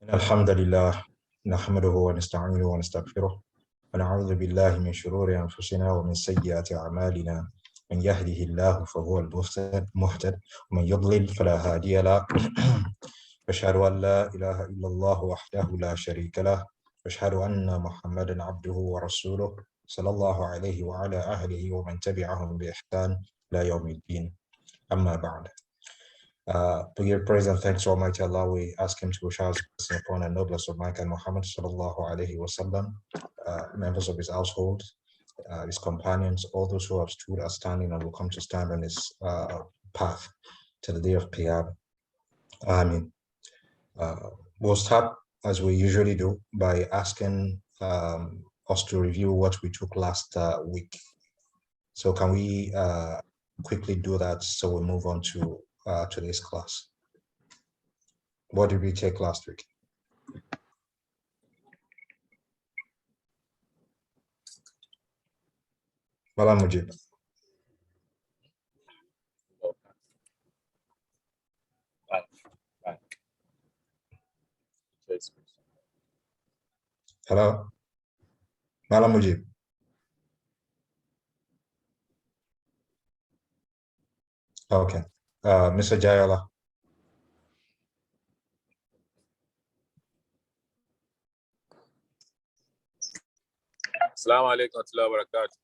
إن الحمد لله نحمده ونستعينه ونستغفره ونعوذ بالله من شرور أنفسنا ومن سيئات أعمالنا. من يهده الله فهو المهتد ومن يضلل فلا هادي له. أشهد أن لا إله إلا الله وحده لا شريك له وأشهد أن محمدا عبده ورسوله صلى الله عليه وعلى أهله ومن تبعهم بإحسان إلى يوم الدين. أما بعد. To give praise and thanks to Almighty Allah, we ask Him to shower His blessing upon our noblest of Mecca Muhammad sallallahu alaihi wasallam, members of His household, His companions, all those who have stood as standing and will come to stand on His path to the day of Qiyamah. Ameen. We'll start, as we usually do, by asking us to review what we took last week. So can we quickly do that so we move on to today's class? What did we take last week? Malam Mujib. Hello? Malam Mujib. Okay. Mr. Jayala. Assalamu alaikum wa barakatuh.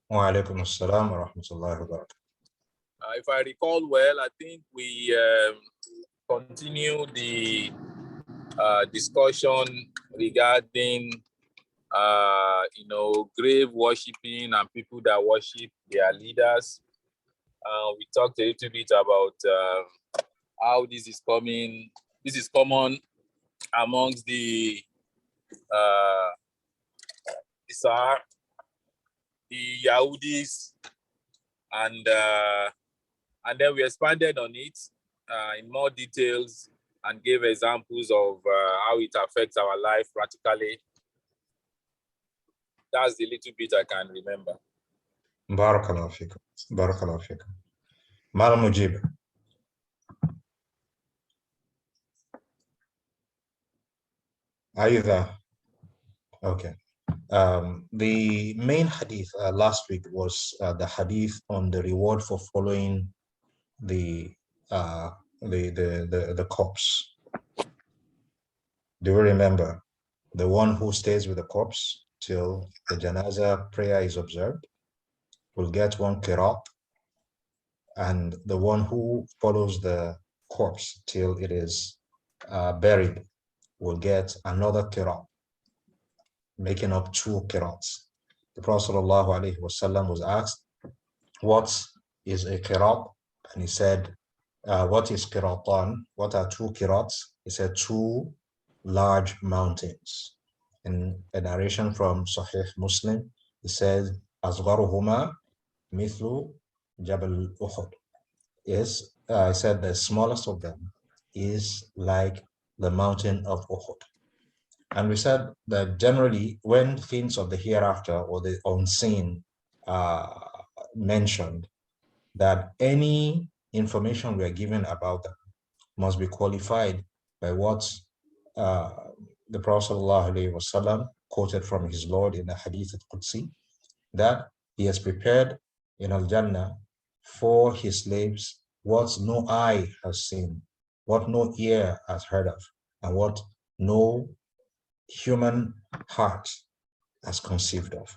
Wa alaikum assalam wa rahmatullahi wa barakatuh. If I recall well, I think we continue the discussion regarding grave worshiping and people that worship their leaders. We talked a little bit about how this is common amongst the Yahudis, and then we expanded on it in more details and gave examples of how it affects our life practically. That's the little bit I can remember. Barakallahu fikum. Barakallahu fikum. Malam Mujib. Are you there? Okay. The main hadith last week was the hadith on the reward for following the corpse. Do you remember? The one who stays with the corpse till the janaza prayer is observed will get one qirat, and the one who follows the corpse till it is buried will get another qirat, making up 2 qirats. The Prophet ﷺ was asked, what is a qirat? And he said, what is qiratan? What are 2 qirats? He said 2 large mountains. In a narration from Sahih Muslim, he said, Asgharuhuma mithlu Jabal Uhud. Yes, I said the smallest of them is like the mountain of Uhud. And we said that generally when things of the hereafter or the unseen are mentioned, that any information we are given about them must be qualified by what the Prophet ﷺ quoted from his Lord in the Hadith Qudsi, that he has prepared in Al-Jannah for his slaves what no eye has seen, what no ear has heard of, and what no human heart has conceived of.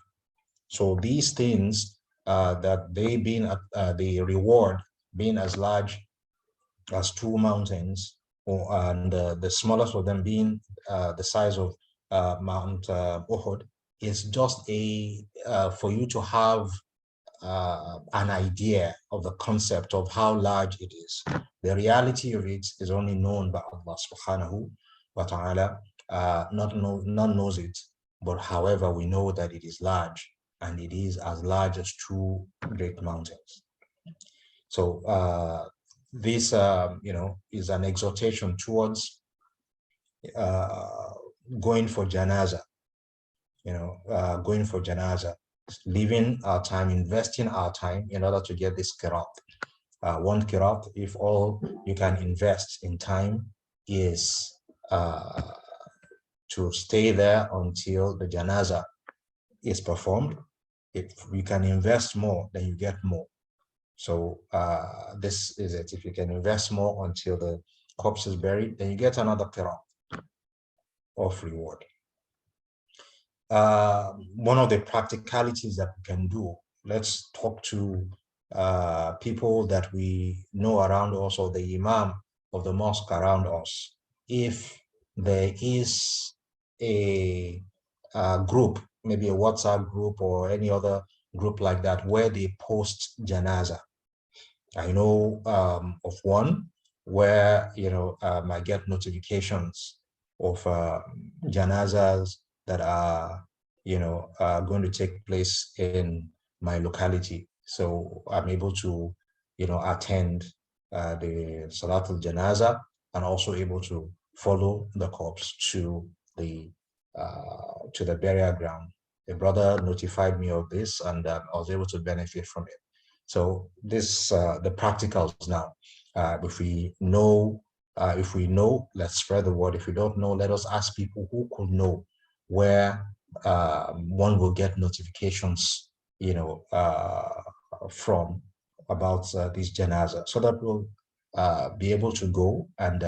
So these things that they being the reward being as large as 2 mountains, and the smallest of them being the size of Mount Uhud, is just for you to have an idea of the concept of how large it is. The reality of it is only known by Allah subhanahu wa ta'ala. None knows it, but however we know that it is large, and it is as large as 2 great mountains. So this is an exhortation towards going for janaza, living our time, investing our time in order to get this qirat. 1 qirat, if all you can invest in time is to stay there until the janaza is performed. If you can invest more, then you get more. So this is it. If you can invest more until the corpse is buried, then you get another qira'ah of reward. One of the practicalities that we can do, let's talk to people that we know around us, or the imam of the mosque around us. If there is a group, maybe a WhatsApp group or any other group like that, where they post janaza. I know of one where, I get notifications of janazas that are, going to take place in my locality. So I'm able to, attend the Salatul Janaza, and also able to follow the corpse to the burial ground. A brother notified me of this, and I was able to benefit from it. So this, the practicals now. If we know, let's spread the word. If we don't know, let us ask people who could know where one will get notifications, from about these janaza, so that we'll be able to go and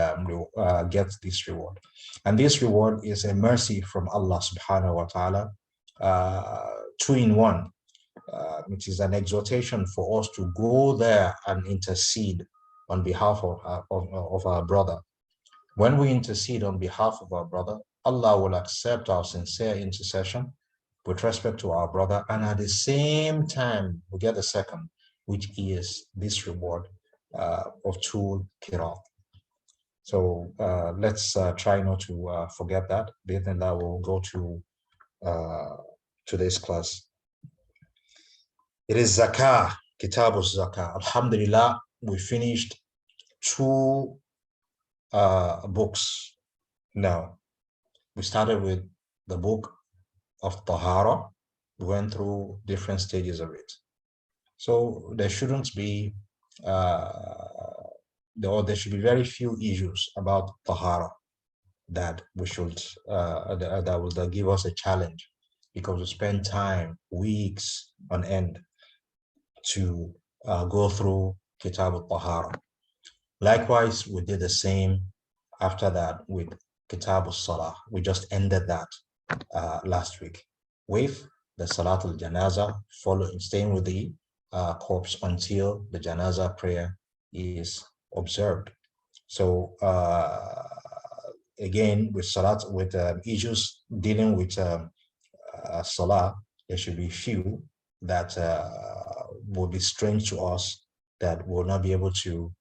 get this reward. And this reward is a mercy from Allah subhanahu wa ta'ala, 2-in-1. Which is an exhortation for us to go there and intercede on behalf of our brother. When we intercede on behalf of our brother, Allah will accept our sincere intercession with respect to our brother, and at the same time we get the second, which is this reward of 2 qira'at. So let's try not to forget that. Then we'll go to today's class. It is Zakah, Kitaab Zakah. Alhamdulillah, we finished 2 books now. We started with the book of Tahara. We went through different stages of it. So there shouldn't be, there should be very few issues about Tahara that we should, that will give us a challenge, because we spend time, weeks on end, to go through Kitab al-Tahara. Likewise, we did the same after that with Kitab al-Salah. We just ended that last week with the Salat al-Janaza, staying with the corpse until the Janaza prayer is observed. So again, with Salat, with issues dealing with Salah, there should be few that will be strange to us, that will not be able to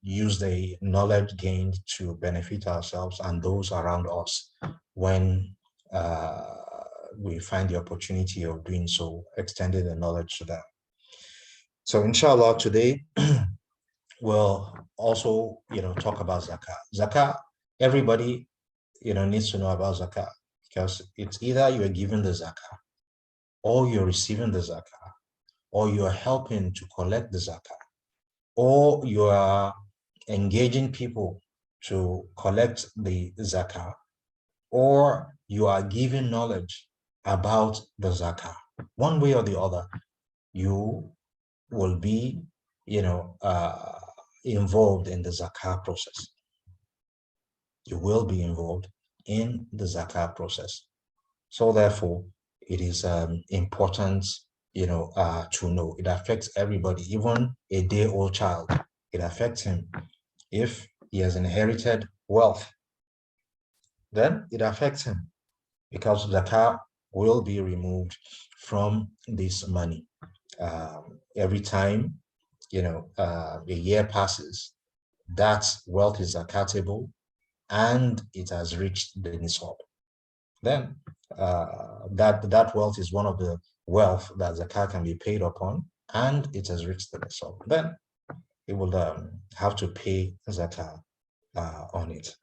use the knowledge gained to benefit ourselves and those around us when we find the opportunity of doing so, extending the knowledge to them. So inshallah, today we'll also talk about zakah. Zakah, everybody needs to know about zakah, because it's either you are given the zakah, or you're receiving the zakah, or you are helping to collect the zakah, or you are engaging people to collect the zakah, or you are giving knowledge about the zakah. One way or the other, you will be involved in the zakah process. You will be involved in the zakah process. So therefore, it is important to know. It affects everybody, even a day-old child. It affects him. If he has inherited wealth, then it affects him, because zakah will be removed from this money. Every time a year passes, that wealth is zakatable and it has reached the nisab. Then that wealth is one of the wealth that zakah can be paid upon, and it has reached the nisab. Then it will have to pay zakah on it.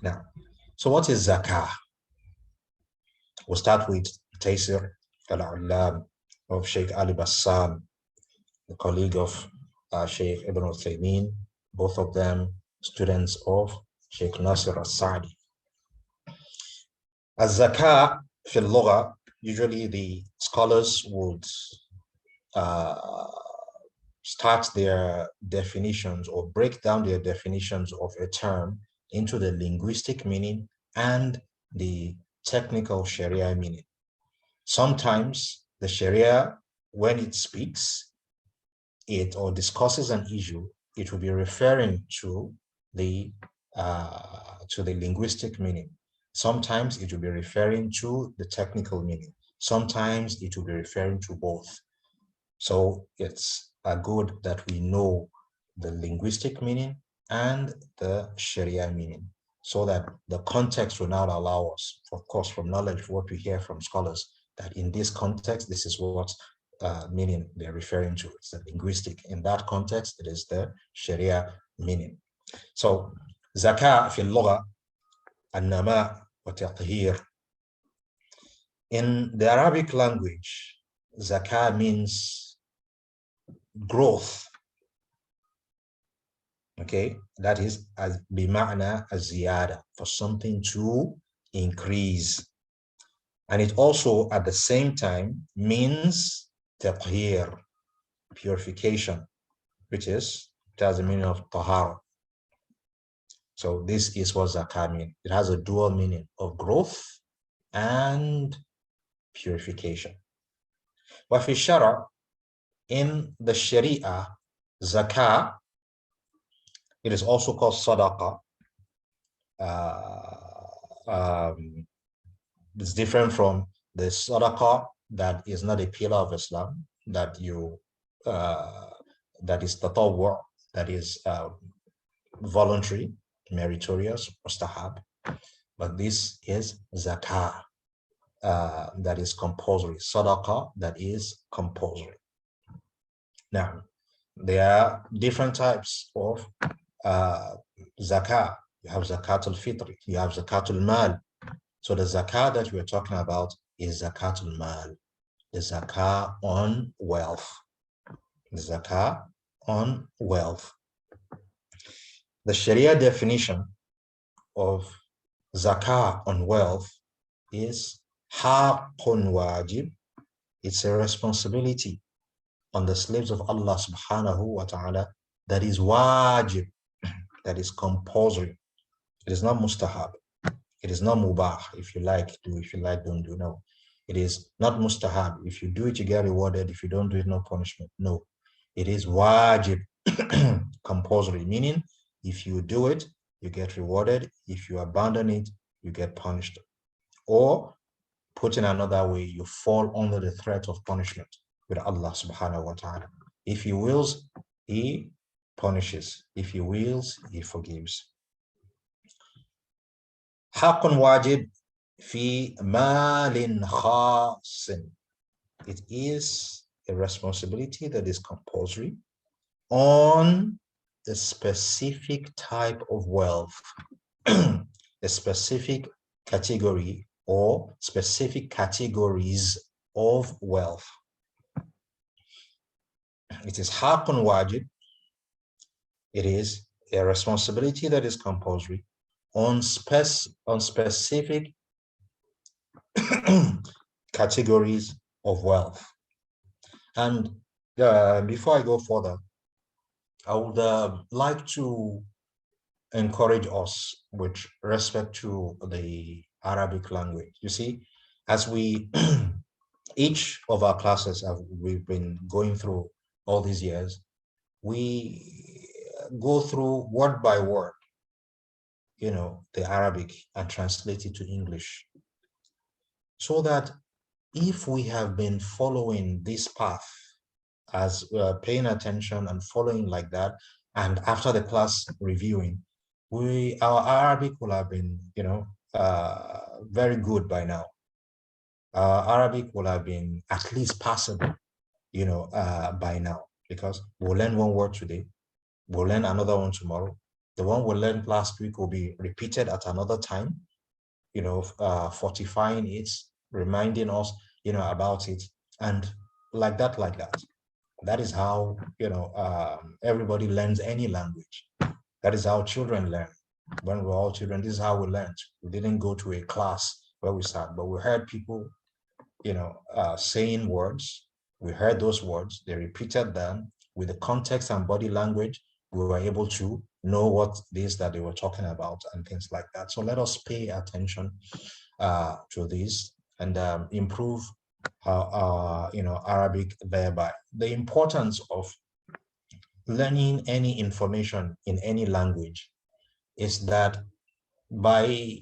Now, so what is zakah? We'll start with Tayseer-ul of Sheikh Al-Basaam, the colleague of Sheikh Ibn Uthaymeen. Both of them students of Sheikh Nasir al-Sa'di. Al-Zakat fil Lugha, usually the scholars would start their definitions or break down their definitions of a term into the linguistic meaning and the technical Sharia meaning. Sometimes the Sharia, when it speaks it or discusses an issue, it will be referring to the linguistic meaning. Sometimes it will be referring to the technical meaning. Sometimes it will be referring to both. So it's good that we know the linguistic meaning and the Sharia meaning, so that the context will not allow us, of course, from knowledge, what we hear from scholars, that in this context, this is what meaning they're referring to. It's the linguistic. In that context, it is the Sharia meaning. So, Zakah fi al-lugha, al-nama wa taqhir. In the Arabic language, Zakah means growth. Okay, that is as bima'na az-ziyada, for something to increase. And it also at the same time means taqhir, purification, which is, it has the meaning of tahara. So this is what zakah means. It has a dual meaning of growth and purification. Wa fi shara, in the Sharia, zakah, it is also called sadaqah. It's different from the sadaqah that is not a pillar of Islam, that you that is tatawwu', that is voluntary, meritorious, mustahab. But this is zakah, that is compulsory, sadaqah that is compulsory. Now, there are different types of zakah. You have zakatul fitri, you have zakatul mal. So the zakah that we're talking about is zakatul mal, the zakah on wealth. The zakah on wealth. The Sharia definition of zakah on wealth is haqqun wajib. It's a responsibility on the slaves of Allah subhanahu wa ta'ala that is wajib, that is compulsory. It is not mustahab. It is not mubah. If you like, do. If you like, don't do. No. It is not mustahab. If you do it, you get rewarded. If you don't do it, no punishment. No. It is wajib, compulsory, meaning if you do it, you get rewarded. If you abandon it, you get punished. Or, put in another way, you fall under the threat of punishment with Allah subhanahu wa ta'ala. If he wills, he punishes. If he wills, he forgives. حق واجب في مال خاص. It is a responsibility that is compulsory on a specific type of wealth, a specific category or specific categories of wealth. It is حق واجب. It is a responsibility that is compulsory on specific categories of wealth. And before I go further, I would like to encourage us with respect to the Arabic language. You see, as we each of our classes we've been going through all these years, we go through word by word, you know, the Arabic and translate it to English, so that if we have been following this path as paying attention and following like that, and after the class reviewing, our Arabic will have been, you know, very good by now. Our Arabic will have been at least passable, you know, by now, because we'll learn one word today, we'll learn another one tomorrow. The one we learned last week will be repeated at another time, you know, fortifying it, reminding us, you know, about it, and like that, like that. That is how, you know, everybody learns any language. That is how children learn. When we were all children, this is how we learned. We didn't go to a class where we sat, but we heard people, saying words. We heard those words. They repeated them with the context and body language. We were able to know what it is that they were talking about and things like that. So let us pay attention to this and improve Arabic thereby. The importance of learning any information in any language is that by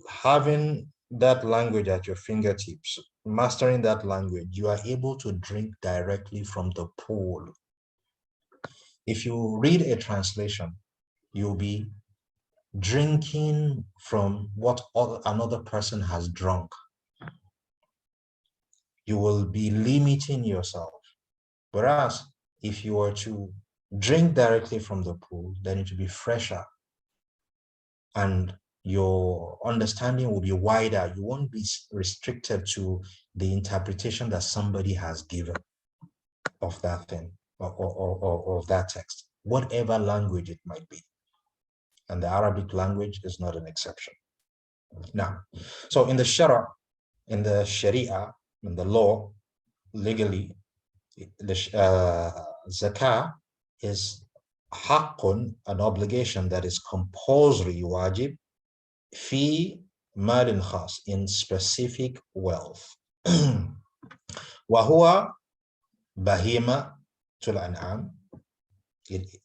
having that language at your fingertips, mastering that language, you are able to drink directly from the pool. If you read a translation, you'll be drinking from what another person has drunk. You will be limiting yourself. Whereas if you were to drink directly from the pool, then it will be fresher and your understanding will be wider. You won't be restricted to the interpretation that somebody has given of that thing or of that text, whatever language it might be. And the Arabic language is not an exception. Now, so in the Sharia, in the law, legally, the zakah is haqqun, an obligation that is compulsory, wajib, fi malin khas, in specific wealth. Wahuwa bahima tul an'am.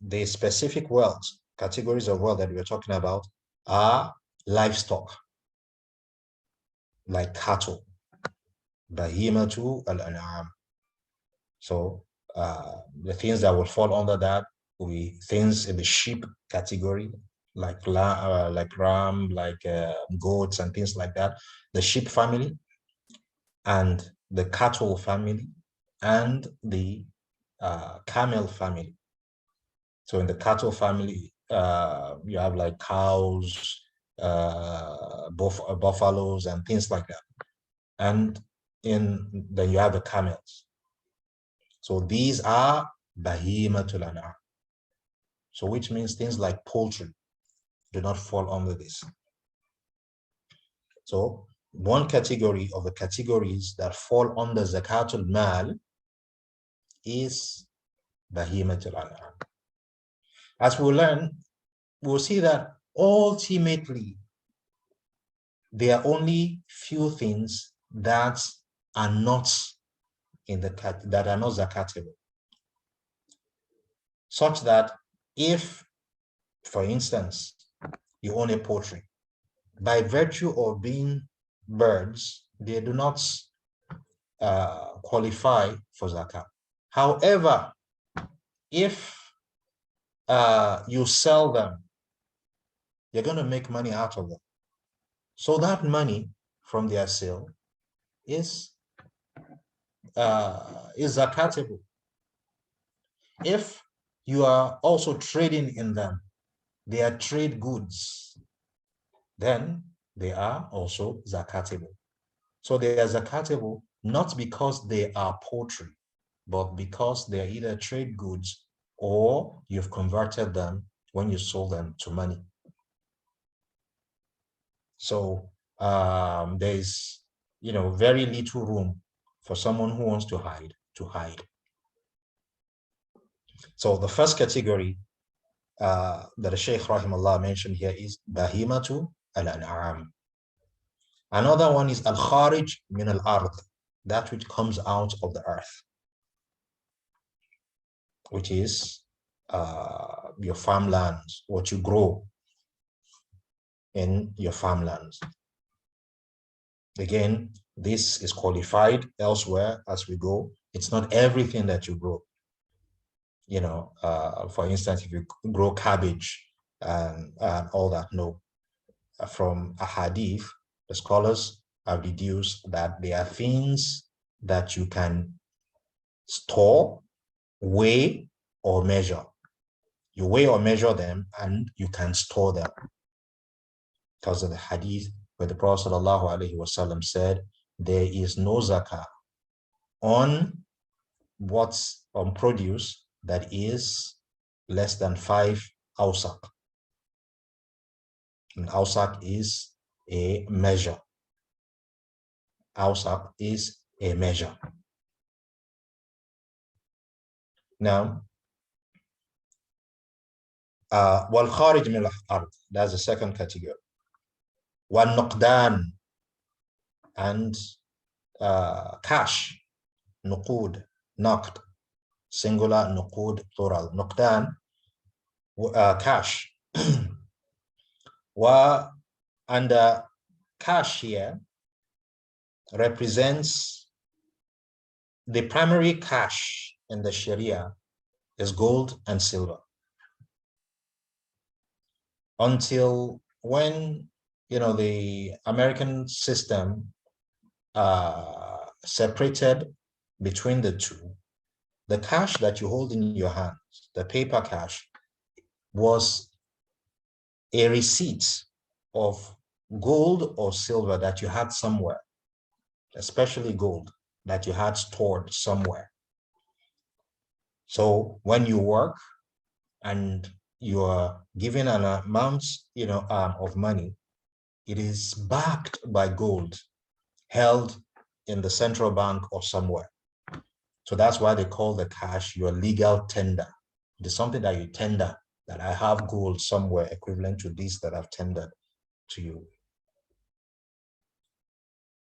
The specific wealth, categories of wealth that we're talking about are livestock, like cattle, bahima tul an'am. So the things that will fall under that will be things in the sheep category, like ram, like goats and things like that. The sheep family and the cattle family and the camel family. So in the cattle family, you have like cows, buffaloes and things like that. And then you have the camels. So these are bahimatul an'am. So which means things like poultry do not fall under this. So one category of the categories that fall under zakatul mal is bahimatul an'am. As we'll learn, we'll see that ultimately there are only few things that are not zakatable, such that if, for instance, you own a poultry, by virtue of being birds, they do not qualify for zakat. However, if you sell them, you're going to make money out of them. So that money from their sale is zakatable. If you are also trading in them, they are trade goods, then they are also zakatable. So they are zakatable not because they are poultry, but because they are either trade goods or you've converted them when you sold them to money. So there's very little room for someone who wants to hide. So the first category that the Sheikh rahimahullah mentioned here is bahimatu al-an'am. Another one is al-kharij min al-ard, that which comes out of the earth, which is your farmlands, what you grow in your farmlands. Again, this is qualified elsewhere as we go. It's not everything that you grow. For instance, if you grow cabbage and all that, no. From a hadith, the scholars have deduced that there are things that you can store, weigh, or measure. You weigh or measure them, and you can store them. Because of the hadith where the Prophet ﷺ said, there is no zakah on produce that is less than 5 awsaq. And awsaq is a measure. Awsaq is a measure. Now, wal-kharij min al-ard, that's the second category. Wal-nuqdan, and cash, nuqud, naqd, singular, nuqud, plural. Nuqdan, cash. And cash here represents the primary cash in the Sharia is gold and silver. Until when, the American system separated between the two, the cash that you hold in your hands, the paper cash, was a receipt of gold or silver that you had somewhere, especially gold that you had stored somewhere. So when you work and you are given an amount, of money, it is backed by gold held in the central bank or somewhere. So that's why they call the cash your legal tender. It is something that you tender, that I have gold somewhere equivalent to this that I've tendered to you.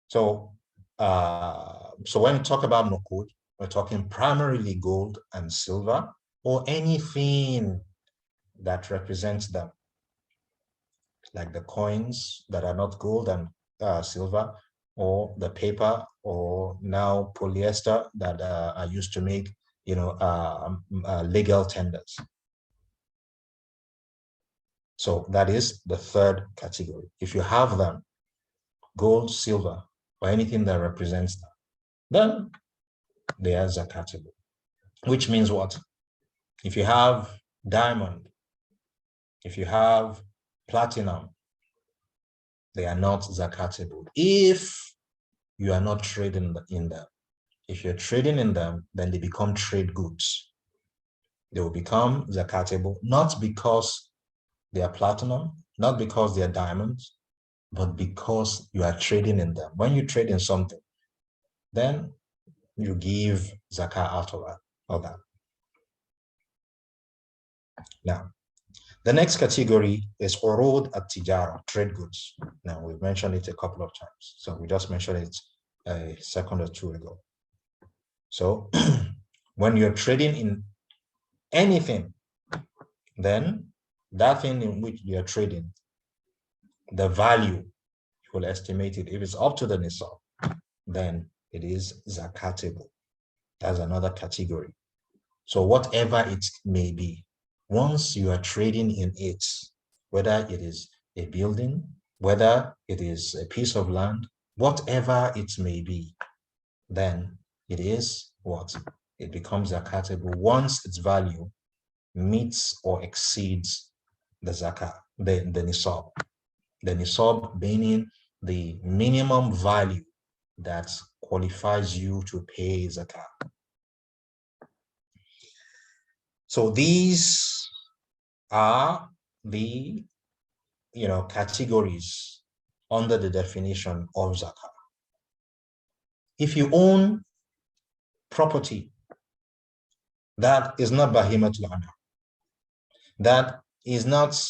So, so when we talk about nuqud, we're talking primarily gold and silver, or anything that represents them, like the coins that are not gold and silver, or the paper, or now polyester that are used to make, legal tenders. So that is the third category. If you have them, gold, silver, or anything that represents them, then they are zakatable. Which means what? If you have diamond, if you have platinum, they are not zakatable if you are not trading in them. If you're trading in them, then they become trade goods. They will become zakatable, not because they are platinum, not because they are diamonds, but because you are trading in them. When you trade in something, then you give zakah out of that. Now, the next category is urud at-tijara, trade goods. Now, we've mentioned it a couple of times. So we just mentioned it a second or two ago. So when you're trading in anything, then that thing in which you're trading, the value, you will estimate it. If it's up to the nisab, then it is zakatable. That's another category. So whatever it may be, once you are trading in it, whether it is a building, whether it is a piece of land, whatever it may be, then it is what? It becomes zakatable once its value meets or exceeds the zakah, the nisab. The nisab meaning the minimum value that qualifies you to pay zakah. So these are the categories under the definition of zakah. If you own property that is not bahimatul anam, that is not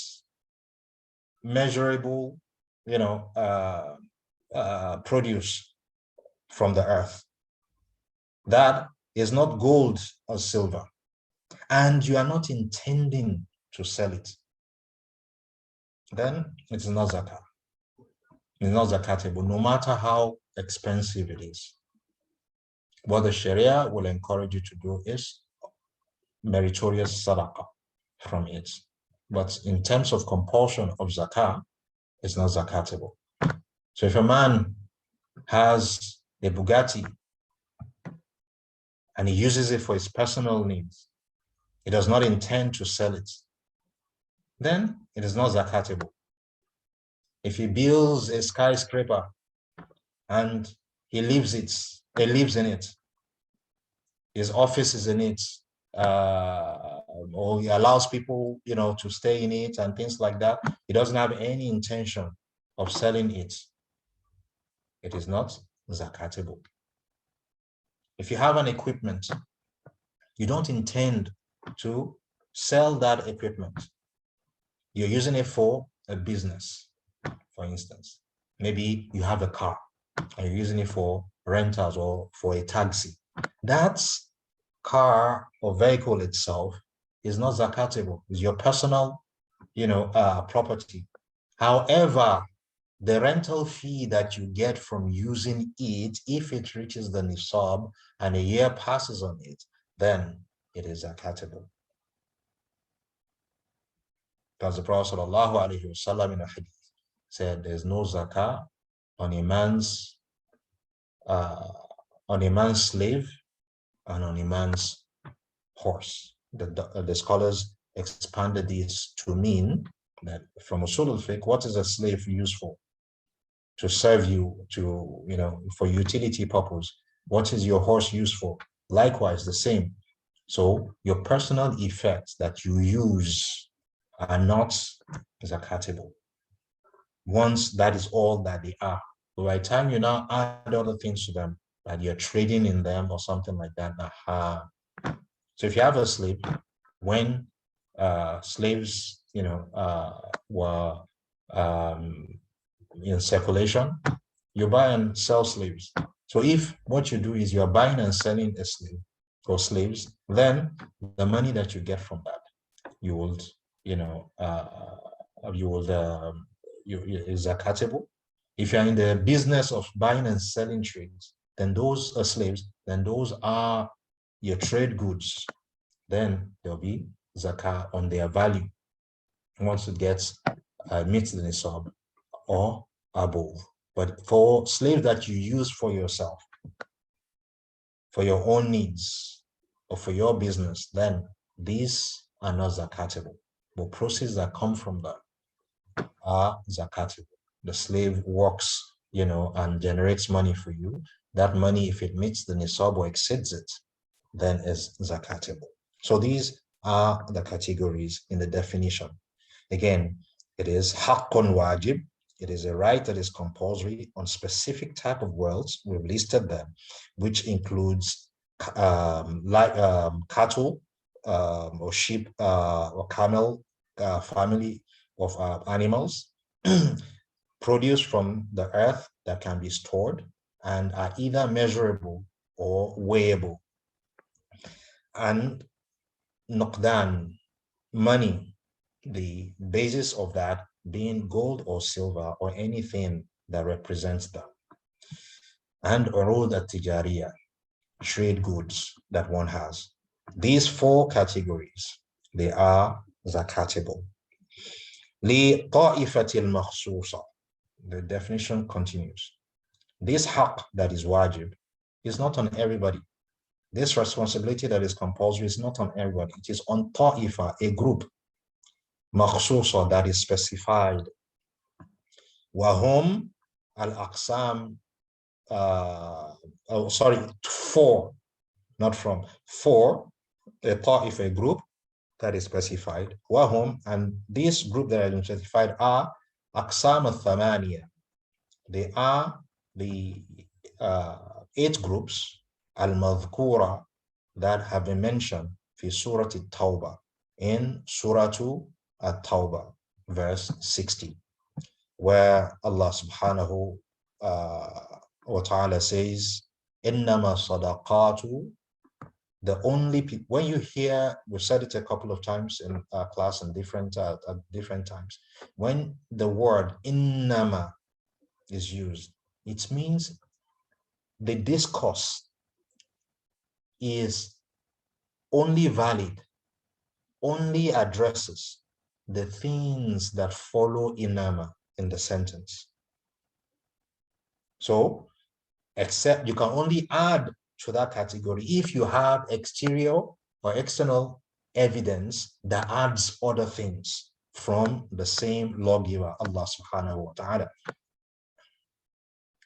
measurable, produce from the earth, that is not gold or silver, and you are not intending to sell it, then it's not zakah. It's not zakatable, no matter how expensive it is. What the Sharia will encourage you to do is meritorious sadaqah from it. But in terms of compulsion of zakah, it's not zakatable. So if a man has a Bugatti and he uses it for his personal needs, he does not intend to sell it, then it is not zakatable. If he builds a skyscraper and he lives in it, his office is in it, or he allows people, to stay in it and things like that. He doesn't have any intention of selling it. It is not zakatable. If you have an equipment, you don't intend to sell that equipment. You're using it for a business, for instance. Maybe you have a car and you're using it for rentals or for a taxi. That car or vehicle itself is not zakatable. It's your personal, property. However, the rental fee that you get from using it, if it reaches the nisab and a year passes on it, then it is zakatable. Because the Prophet ﷺ in a hadith said there's no zakah on a man's slave and on a man's horse. The scholars expanded this to mean that from usul al-fiqh, what is a slave used for? To serve you, for utility purpose. What is your horse used for? Likewise, the same. So your personal effects that you use are not zakatable. Once that is all that they are. But by the time you now add other things to them, that you're trading in them or something like that. So if you have a slave, when slaves, were in circulation, you buy and sell slaves. So if what you do is you're buying and selling a slave or slaves, then the money that you get from that, you will, is zakatable. If you're in the business of buying and selling trades, then those are slaves, then those are your trade goods. Then there'll be zakah on their value once it gets meets the nisab or above. But for slaves that you use for yourself, for your own needs or for your business, then these are not zakatable. But proceeds that come from that are zakatable. The slave works, and generates money for you. That money, if it meets the nisab or exceeds it, then is zakatable. So these are the categories in the definition. Again, it is haqqun wajib. It is a right that is compulsory on specific type of wealth. We've listed them, which includes cattle or sheep or camel family of animals produced from the earth that can be stored and are either measurable or weighable. And nuqdan, money, the basis of that being gold or silver or anything that represents them. And urud at-tijariya, trade goods that one has. These four categories, they are zakatable. Li ta'ifatil makhsusa. The definition continues. This haqq that is wajib is not on everybody. This responsibility that is compulsory is not on everybody. It is on ta'ifa, a group, makhsusa, that is specified. Wahum al-aqsam, four, not from, four, a ta'ifa, a group that is specified. Wahum, and this group that is specified are aqsam al-thamaniya. They are the 8 groups al-madhkura that have been mentioned in Surah At-Tawbah, in Surah At-Tawbah, verse 60, where Allah subhanahu wa ta'ala says, innama sadaqatu, the only people, when you hear, we've said it a couple of times in our class and at different times, when the word innama is used, it means the discourse is only valid, only addresses the things that follow inama in the sentence. So, except you can only add to that category if you have exterior or external evidence that adds other things from the same lawgiver, Allah subhanahu wa ta'ala.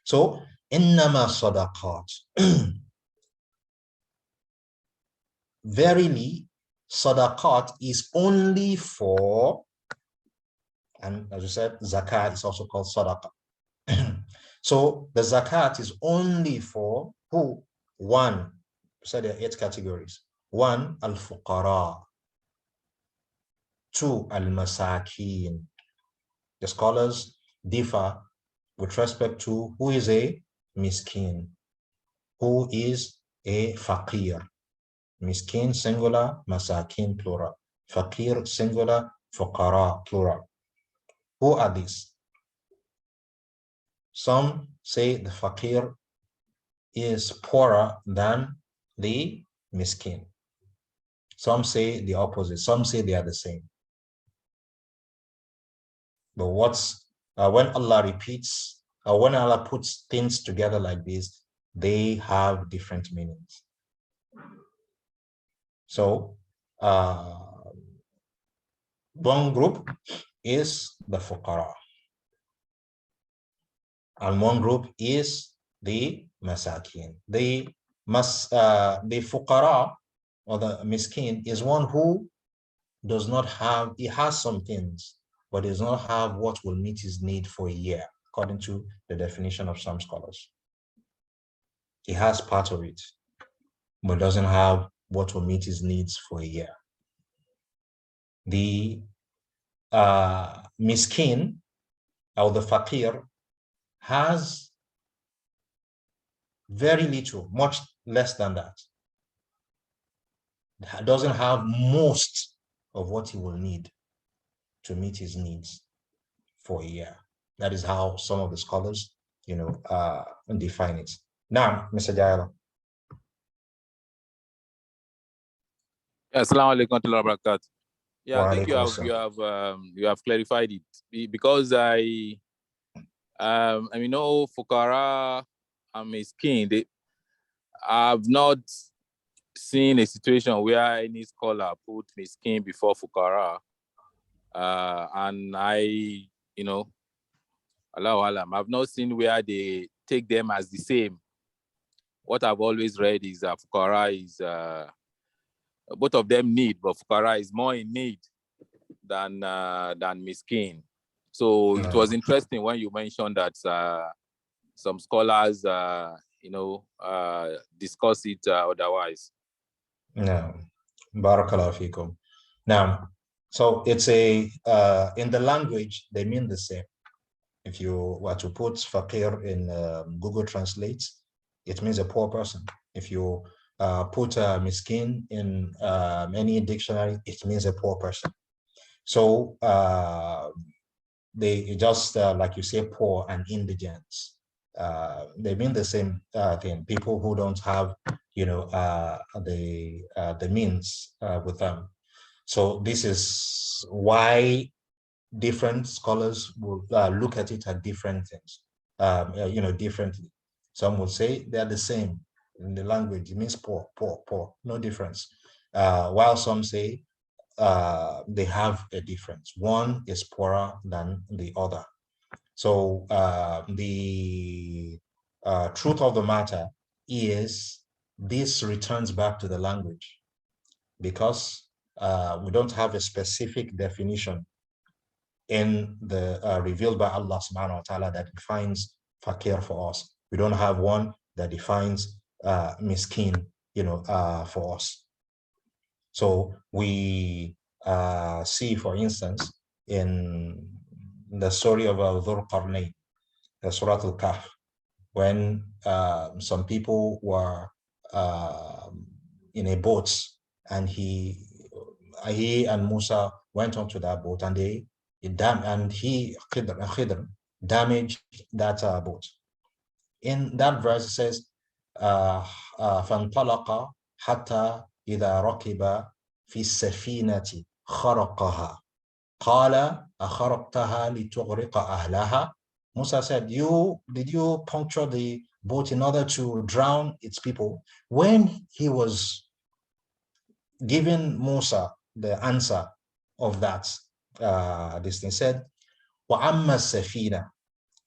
So, innama sadaqat. verily, sadaqat is only for, and as you said, zakat is also called sadaqah. So the zakat is only for who? One, so there are 8 categories. 1, al-fuqara. 2, al-masakin. The scholars differ with respect to who is a miskin, who is a faqir. Miskin singular, masakin plural. Faqir singular, fuqara plural. Who are these? Some say the faqir is poorer than the miskin. Some say the opposite. Some say they are the same. But when Allah repeats, or when Allah puts things together like this, they have different meanings. So one group is the fuqara, and one group is the masakin. The fuqara or the miskin is one who does not have, he has some things, but does not have what will meet his need for a year, according to the definition of some scholars. He has part of it, but doesn't have what will meet his needs for a year. The miskin or the faqir has very little, much less than that. Doesn't have most of what he will need to meet his needs for a year. That is how some of the scholars, define it. Now, Mr. Jairo. Assalamu alaikum wa barakatuh. Yeah, I think you have clarified it, because I know Fukara and Miskin, I've not seen a situation where any scholar put Miskin before Fukara, and Allahu Alam, I've not seen where they take them as the same. What I've always read is that Fukara is both of them need, but Fukara is more in need than Miskin. So it was interesting when you mentioned that some scholars, discuss it otherwise. No, barakallahu fikum. Now, so it's in the language, they mean the same. If you were to put faqir in Google Translate, it means a poor person. If you put miskin in any dictionary, it means a poor person. So they just, like you say, poor and indigent. They mean the same thing. People who don't have, the means with them. So this is why different scholars will look at it at different things, differently. Some will say they're the same in the language. It means poor, no difference. While some say they have a difference. One is poorer than the other. So the truth of the matter is this returns back to the language, because we don't have a specific definition in the revealed by Allah subhanahu wa ta'ala that defines faqir for us. We don't have one that defines miskin, for us. So we see, for instance, in the story of Dhul Qarnayn, the Surah Al-Kahf, when some people were in a boat, and he and Musa went onto that boat, and Khidr damaged that boat. In that verse, it says, فَانْطَلَقَ حَتَّى إِذَا رَكِبَ فِي السَّفِينَةِ خَرَقَهَا قَالَ أَخَرَقْتَهَا لِتُغْرِقَ أَهْلَهَا. Musa said, did you puncture the boat in order to drown its people? When he was giving Musa the answer of that, this thing said, وَأَمَّا السَّفِينَةِ,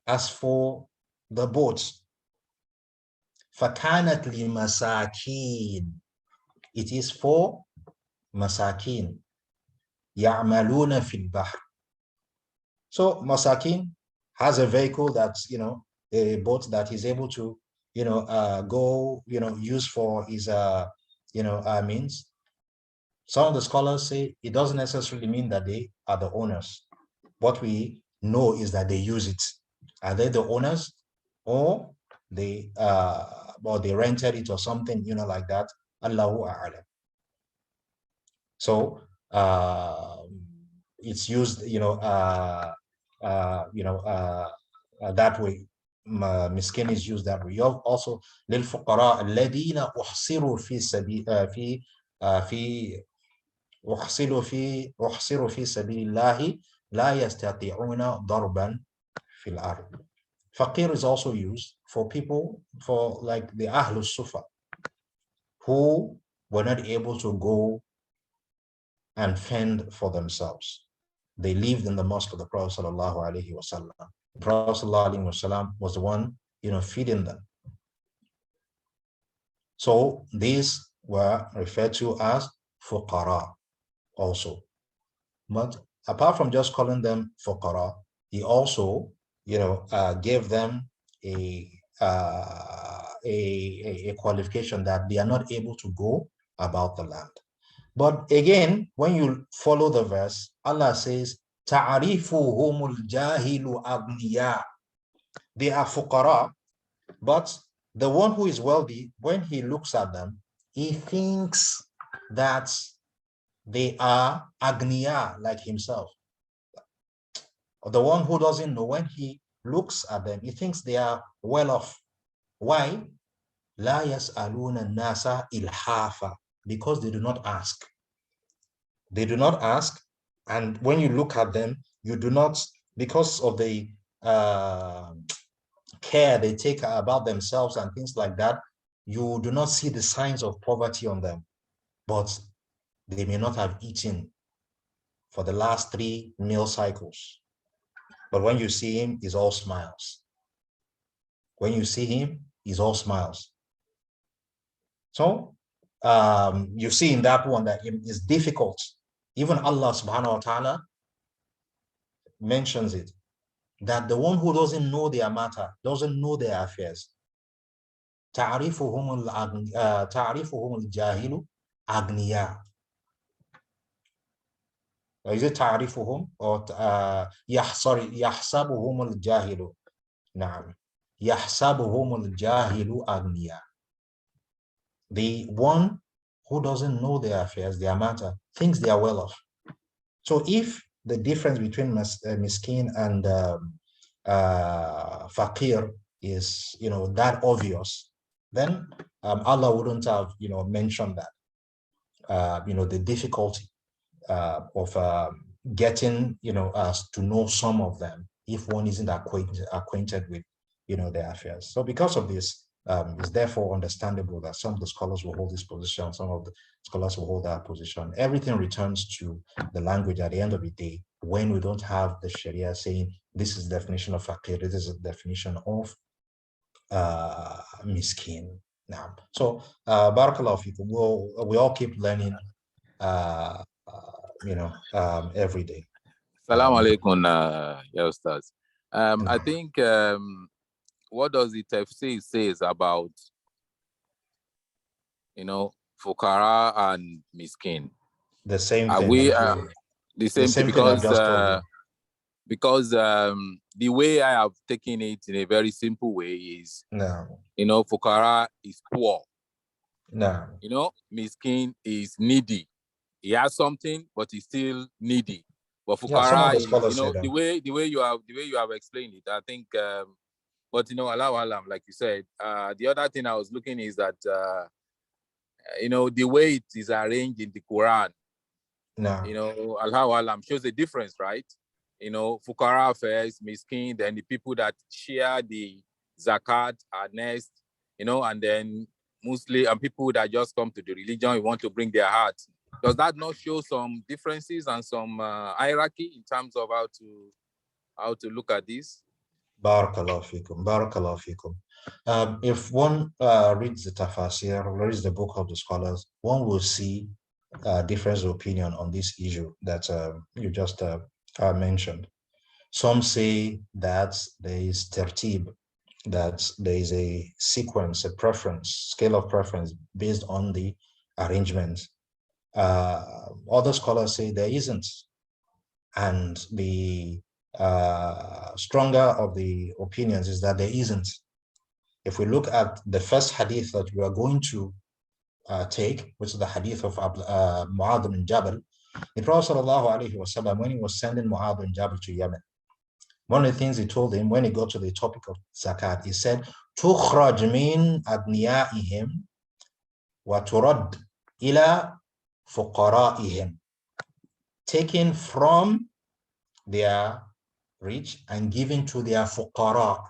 as for the boat, فَكَانَتْ لِمَسَاكِينَ, It is for masakin. يَعْمَلُونَ فِي الْبَحْرِ. So masakin has a vehicle that's, a boat that he's able to, go, use for his, means. Some of the scholars say it doesn't necessarily mean that they are the owners. What we know is that they use it. Are they the owners, or they rented it or something, like that? Allahu a'lam. So it's used, that way. Miskin is used that way. Also, للفقراء الذين أحصروا في سبيل في أحصروا في سبيل الله لا يستطيعون ضربا في الأرض. Faqir is also used for people, for like the Ahlul Sufa, who were not able to go and fend for themselves. They lived in the mosque of the Prophet sallallahu alaihi wasallam. The Prophet sallallahu alaihi wasallam was the one, feeding them. So these were referred to as fuqara also. But apart from just calling them fuqara, he also, gave them a qualification that they are not able to go about the land. But again, when you follow the verse, Allah says, "Ta'arifuhumul jahilu agniya." They are fuqara, but the one who is wealthy, when he looks at them, he thinks that they are agniya, like himself. The one who doesn't know, when he looks at them, he thinks they are well off. Why? La yas'aluna nasa ilhafa. Because they do not ask. They do not ask. And when you look at them, you do not, because of the care they take about themselves and things like that, you do not see the signs of poverty on them. But they may not have eaten for the last 3 meal cycles. But when you see him, he's all smiles. When you see him, he's all smiles. So you see in that one that it is difficult. Even Allah subhanahu wa ta'ala mentions it, that the one who doesn't know their matter, doesn't know their affairs, ta'rifuhum al-jahilu agniya. Is it ta'rifuhum or yahsabuhum al-jahilu? Naam. Yahsabuhum al-jahilu agniya. The one who doesn't know their affairs, their matter, thinks they are well off. So if the difference between miskin and faqir is, that obvious, then Allah wouldn't have, mentioned that, the difficulty of getting, to know some of them if one isn't acquainted with, their affairs. So because of this, it's therefore understandable that some of the scholars will hold this position, some of the scholars will hold that position. Everything returns to the language at the end of the day, when we don't have the Sharia saying this is the definition of faqir, this is the definition of miskin. Now, so barakallahu fikum, we all keep learning, every day. Assalamu alaikum, ya Ustaz. I think what does the Tafsir says about, Fukara and Miskin? The same Are thing. we the same thing? Because the way I have taken it in a very simple way is, Fukara is poor. No. Miskin is needy. He has something, but he's still needy. But Fukara is, the way you have explained it, I think. But Allahu Alam, like you said, the other thing I was looking is that the way it is arranged in the Quran, Allahu Alam shows the difference, right? Fukara first, miskin, then the people that share the zakat are next, and then Muslim and people that just come to the religion, we want to bring their heart. Does that not show some differences and some hierarchy in terms of how to look at this? Barakallahu fikum, barakallahu fikum. If one reads the tafsir, reads the book of the scholars, one will see difference of opinion on this issue that you just mentioned. Some say that there is tertib, that there is a sequence, a preference, scale of preference based on the arrangement. Other scholars say there isn't. And the stronger of the opinions is that there isn't. If we look at the first hadith that we are going to take, which is the hadith of Mu'adh bin Jabal, the Prophet ﷺ, when he was sending Mu'adh bin Jabal to Yemen, one of the things he told him when he got to the topic of zakat, he said, تُخْرَجْ مِنْ أَبْنِيَائِهِمْ وَتُرَدْ إِلَى فُقَرَائِهِمْ, taken from their rich and given to their fuqara.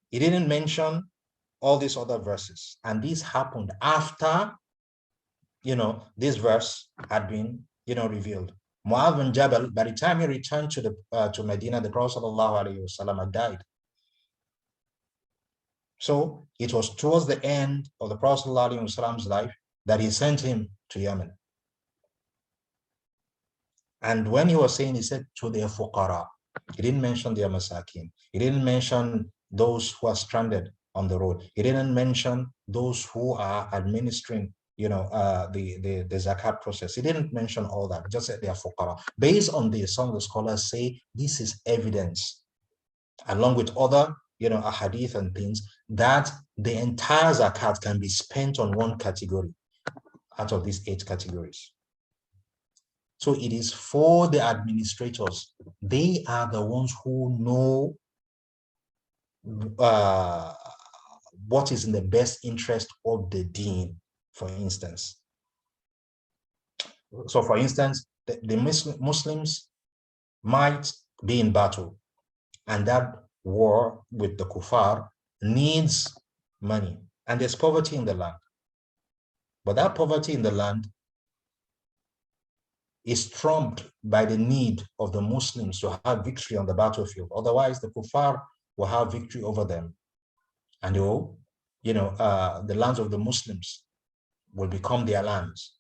He didn't mention all these other verses, and this happened after this verse had been revealed. Mu'adh bin Jabal, by the time he returned to Medina, the Prophet ﷺ had died. So it was towards the end of the Prophet ﷺ's life that he sent him to Yemen. And when he was saying, he said to their fuqara. He didn't mention their masakin. He didn't mention those who are stranded on the road. He didn't mention those who are administering the zakat process. He didn't mention all that, just said they are fuqara. Based on this, some of the scholars say this is evidence, along with other ahadith and things, that the entire zakat can be spent on one category out of these 8 categories. So it is for the administrators. They are the ones who know what is in the best interest of the deen, for instance. So for instance, the Muslims might be in battle, and that war with the kuffar needs money, and there's poverty in the land. But that poverty in the land is trumped by the need of the Muslims to have victory on the battlefield. Otherwise, the kuffar will have victory over them, and they will, the lands of the Muslims will become their lands.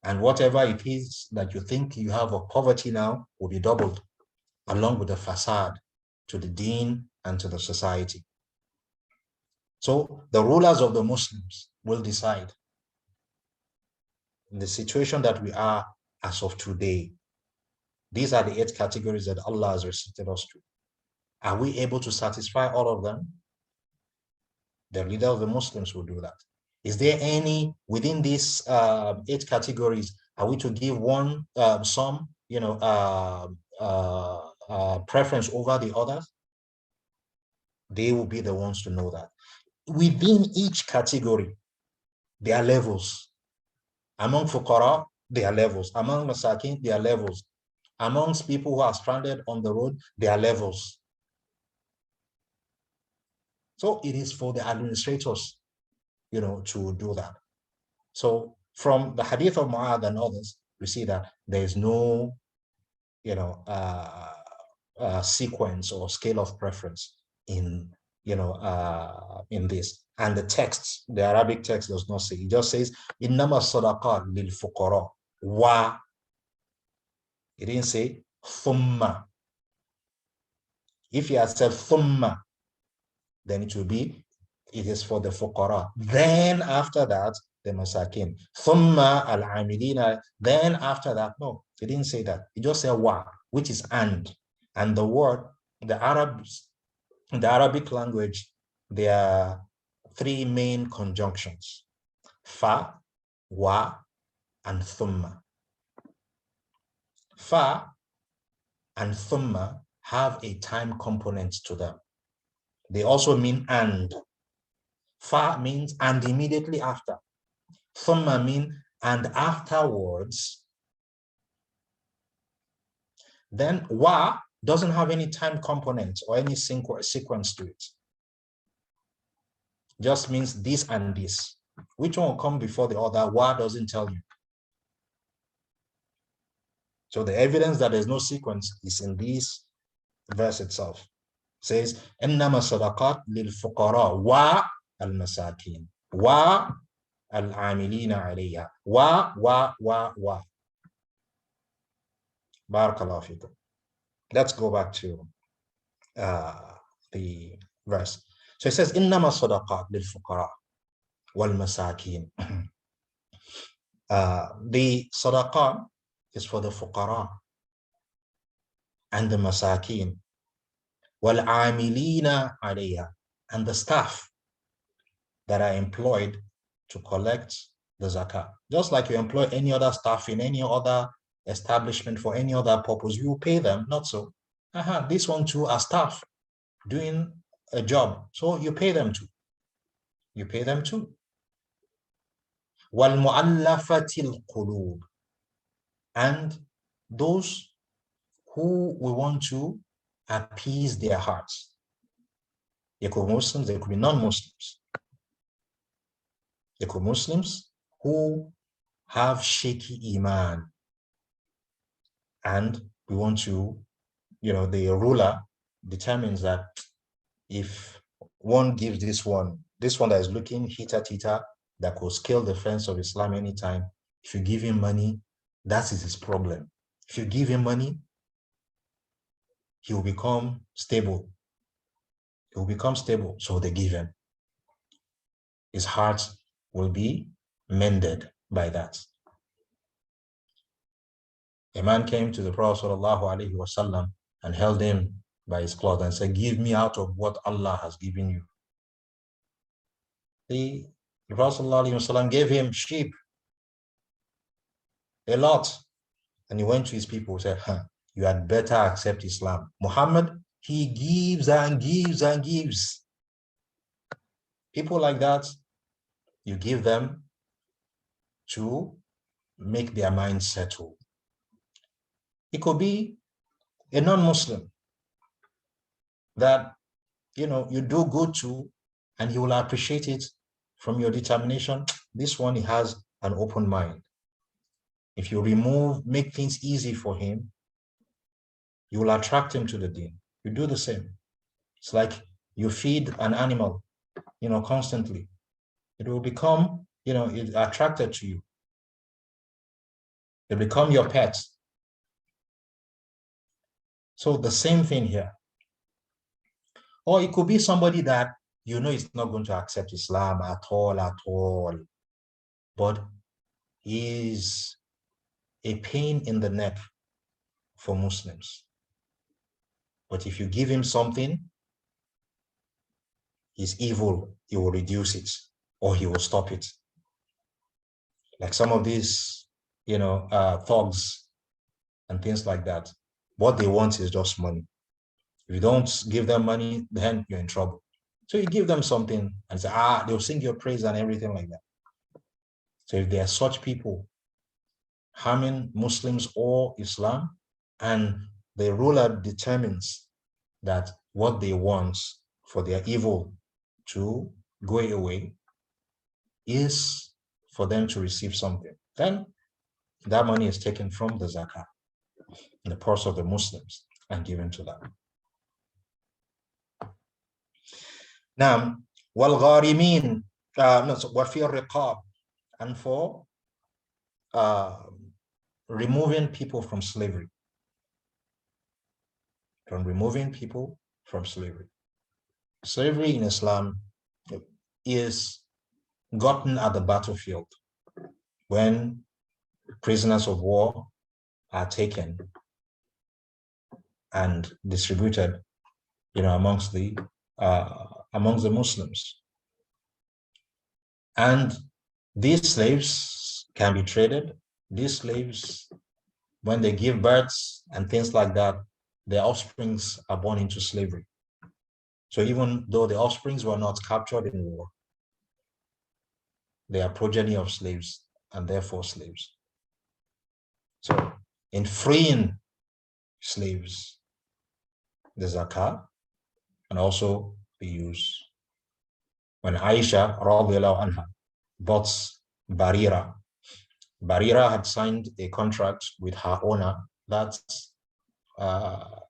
And whatever it is that you think you have of poverty now will be doubled, along with the fasad to the deen and to the society. So the rulers of the Muslims will decide, in the situation that we are as of today, these are the 8 categories that Allah has restricted us to. Are we able to satisfy all of them? The leader of the Muslims will do that. Is there any within these 8 categories? Are we to give one some preference over the others? They will be the ones to know that. Within each category, there are levels. Among fuqara, there are levels. Among masakin, there are levels. Amongst people who are stranded on the road, there are levels. So it is for the administrators, to do that. So from the hadith of Mu'adh and others, we see that there is no, sequence or scale of preference in this. And the text, the Arabic text does not say. It just says, "Innama sadaqat lil fuqara wa." It didn't say thumma. If you had said thumma, then it will be, it is for the fuqara. Then after that, the masakin. Thumma al-amilina. Then after that, no, it didn't say that. It just said wa, which is and. And the word, the Arabic language, there are 3 main conjunctions: fa, wa, and thumma. Fa and thumma have a time component to them. They also mean and. Fa means and immediately after. Thumma means and afterwards. Then wa doesn't have any time component or any sequence to it. Just means this and this. Which one will come before the other? Wa doesn't tell you. So the evidence that there's no sequence is in these verse itself. It says, إنما الصدقات للفقراء والمساكين والعاملين عليها و بارك الله فيكم. Let's go back to the verse. So it says, إنما الصدقات للفقراء والمساكين. The sadaqah is for the fuqara and the masakin, wal-amilina alayha, and the staff that are employed to collect the zakat. Just like you employ any other staff in any other establishment for any other purpose, you pay them, not so. This one too are staff doing a job, so you pay them too. You pay them too. وَالْمُؤَلَّفَةِ الْقُلُوبِ, and those who we want to appease their hearts. They could be Muslims, they could be non-Muslims. They could be Muslims who have shaky iman, and we want to, the ruler determines that if one gives this one that is looking hitter, that could scale the fence of Islam anytime, if you give him money, that is his problem. If you give him money, he will become stable. He will become stable, so they give him. His heart will be mended by that. A man came to the Prophet ﷺ and held him by his cloth and said, give me out of what Allah has given you. The Prophet ﷺ gave him sheep, a lot. And he went to his people and said, you had better accept Islam. Muhammad, he gives and gives and gives. People like that, you give them to make their mind settle. It could be a non-Muslim that, you do good to, and he will appreciate it from your determination. This one, he has an open mind. If you make things easy for him, you will attract him to the deen. You do the same. It's like you feed an animal, constantly. It will become, attracted to you. It will become your pet. So the same thing here. Or it could be somebody that is not going to accept Islam at all. But is a pain in the neck for Muslims. But if you give him something, he's evil, he will reduce it or he will stop it. Like some of these, thugs and things like that. What they want is just money. If you don't give them money, then you're in trouble. So you give them something and say, they'll sing your praise and everything like that. So if there are such people harming Muslims or Islam, and the ruler determines that what they want for their evil to go away is for them to receive something, then that money is taken from the zakat in the purse of the Muslims and given to them. Now, وَالْغَارِمِينَ وَفِي الرِّقَابِ, and for removing people from slavery. From removing people from slavery. Slavery in Islam is gotten at the battlefield when prisoners of war are taken and distributed, amongst the Muslims. And these slaves can be traded. These slaves, when they give births and things like that, their offsprings are born into slavery. So even though the offsprings were not captured in war, they are progeny of slaves and therefore slaves. So in freeing slaves, the zakat and also be used. When Aisha radiallahu anha bought Barira had signed a contract with her owner that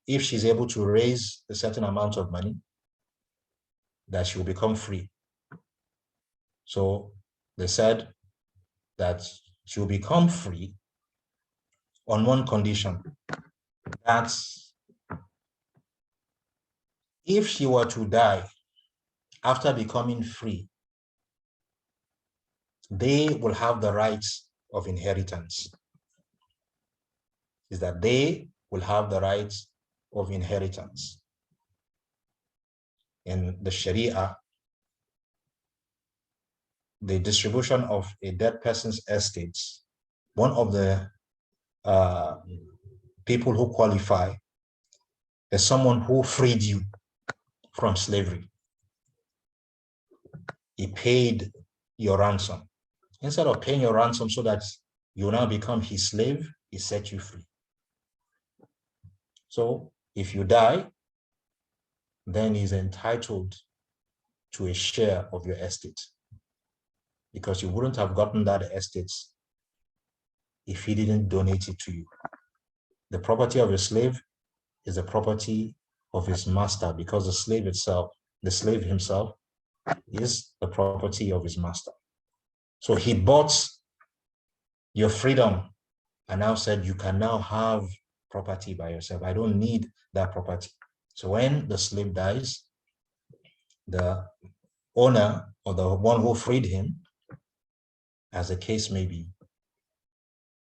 if she's able to raise a certain amount of money, that she will become free. So they said that she will become free on one condition. That's if she were to die after becoming free, they will have the rights of inheritance. Is that they will have the rights of inheritance. In the Sharia, the distribution of a dead person's estates, one of the people who qualify is someone who freed you from slavery. He paid your ransom. Instead of paying your ransom so that you now become his slave, he set you free. So if you die, then he's entitled to a share of your estate, because you wouldn't have gotten that estate if he didn't donate it to you. The property of a slave is the property of his master, because the slave himself is the property of his master. So he bought your freedom and now said, you can now have property by yourself. I don't need that property. So when the slave dies, the owner or the one who freed him, as the case may be,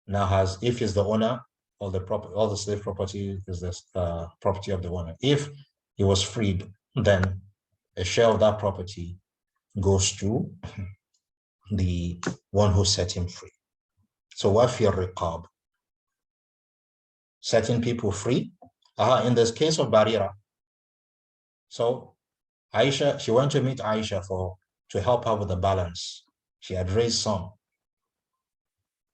now has, if he's the owner, all the slave property is the property of the owner. If he was freed, then a share of that property goes to the one who set him free. So wafir riqab, setting people free. In this case of Barira, so Aisha, she went to meet Aisha to help her with the balance. She had raised some.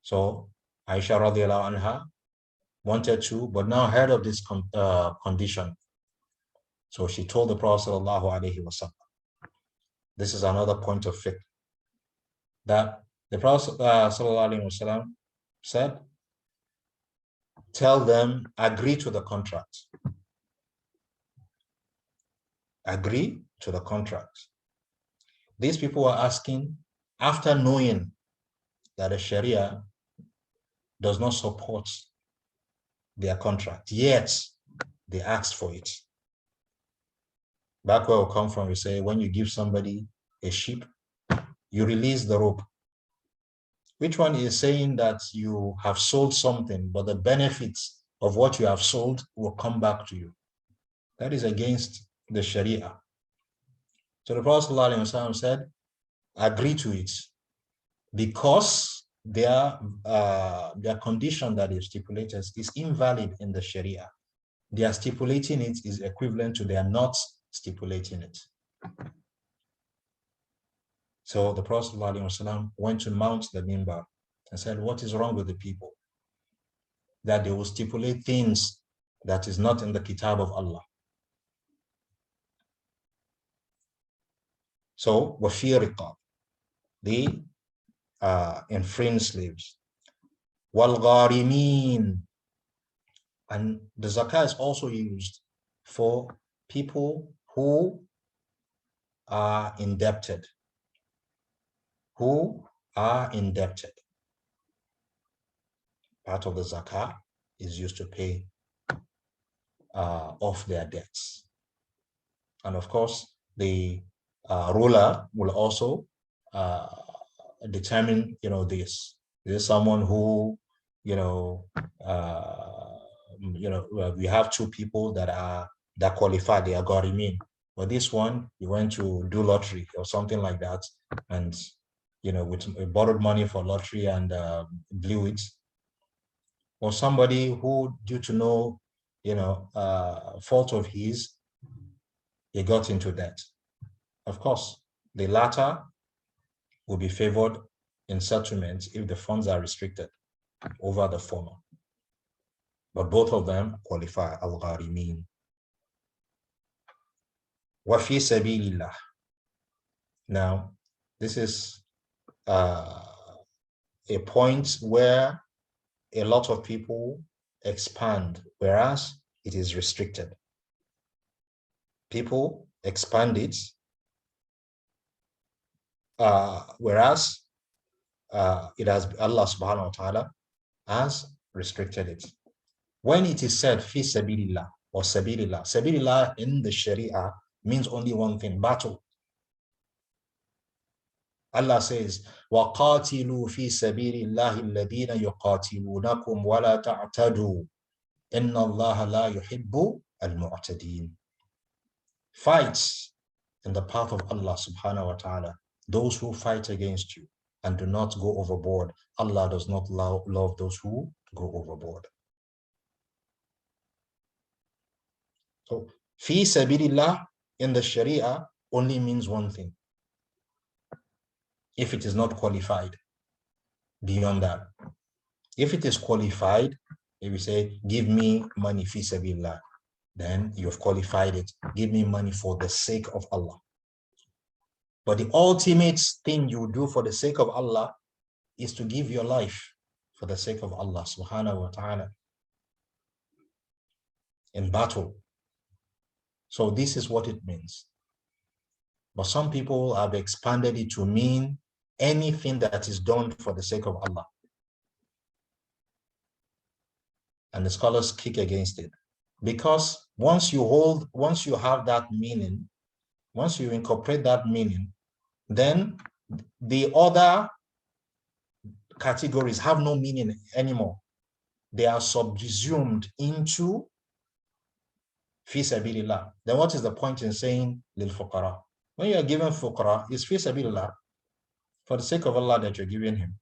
So Aisha radiallahu anha wanted to, but now heard of this condition. So she told the Prophet sallallahu alaihi wasallam. This is another point of fiqh, that the Prophet sallallahu alaihi wasallam said, tell them, agree to the contract. Agree to the contract. These people were asking, after knowing that the Sharia does not support their contract, yet they asked for it. Back where we come from, we say, when you give somebody a sheep, you release the rope. Which one is saying that you have sold something, but the benefits of what you have sold will come back to you? That is against the Sharia. So the Prophet ﷺ said, agree to it, because their condition that is stipulated is invalid in the Sharia. Their stipulating it is equivalent to their not stipulating it. So the Prophet ﷺ went to mount the minbar and said, what is wrong with the people? That they will stipulate things that is not in the Kitab of Allah. So, وَفِي رِقَابٍ, the infringed slaves. وَالْغَارِمِينَ, and the zakah is also used for people who are indebted. Who are indebted. Part of the zakah is used to pay off their debts. And of course, the ruler will also determine, this. There's someone who, we have two people that qualify, they are gharimin. But this one, he went to do lottery or something like that, and with borrowed money for lottery and blew it. Or somebody who, due to no, fault of his, he got into debt. Of course, the latter will be favored in settlement if the funds are restricted over the former. But both of them qualify, al-gharimin. Wa fi sabilillah. Now, this is a point where a lot of people expand, whereas it is restricted. People expand it, whereas it has Allah subhanahu wa ta'ala has restricted it. When it is said fi sabilillah or sabilillah, sabilillah in the Sharia means only one thing: battle. Allah says, وَقَاتِلُوا فِي سَبِيلِ اللَّهِ الَّذِينَ يُقَاتِلُونَكُمْ وَلَا تَعْتَدُوا إِنَّ اللَّهَ لَا يُحِبُّ الْمُعْتَدِينَ. Fight in the path of Allah subhanahu wa ta'ala. Those who fight against you and do not go overboard, Allah does not love those who go overboard. So, fi sabilillah in the Sharia only means one thing. If it is not qualified beyond that. If it is qualified, if you say, give me money fi sabilillah, then you've qualified it. Give me money for the sake of Allah. But the ultimate thing you do for the sake of Allah is to give your life for the sake of Allah subhanahu wa ta'ala in battle. So this is what it means. But some people have expanded it to mean anything that is done for the sake of Allah. And the scholars kick against it. Because once you have that meaning, once you incorporate that meaning, then the other categories have no meaning anymore. They are subsumed into fi sabilillah. Then what is the point in saying lil fuqara? When you are given fuqara, it's fi sabilillah, for the sake of Allah that you're giving him.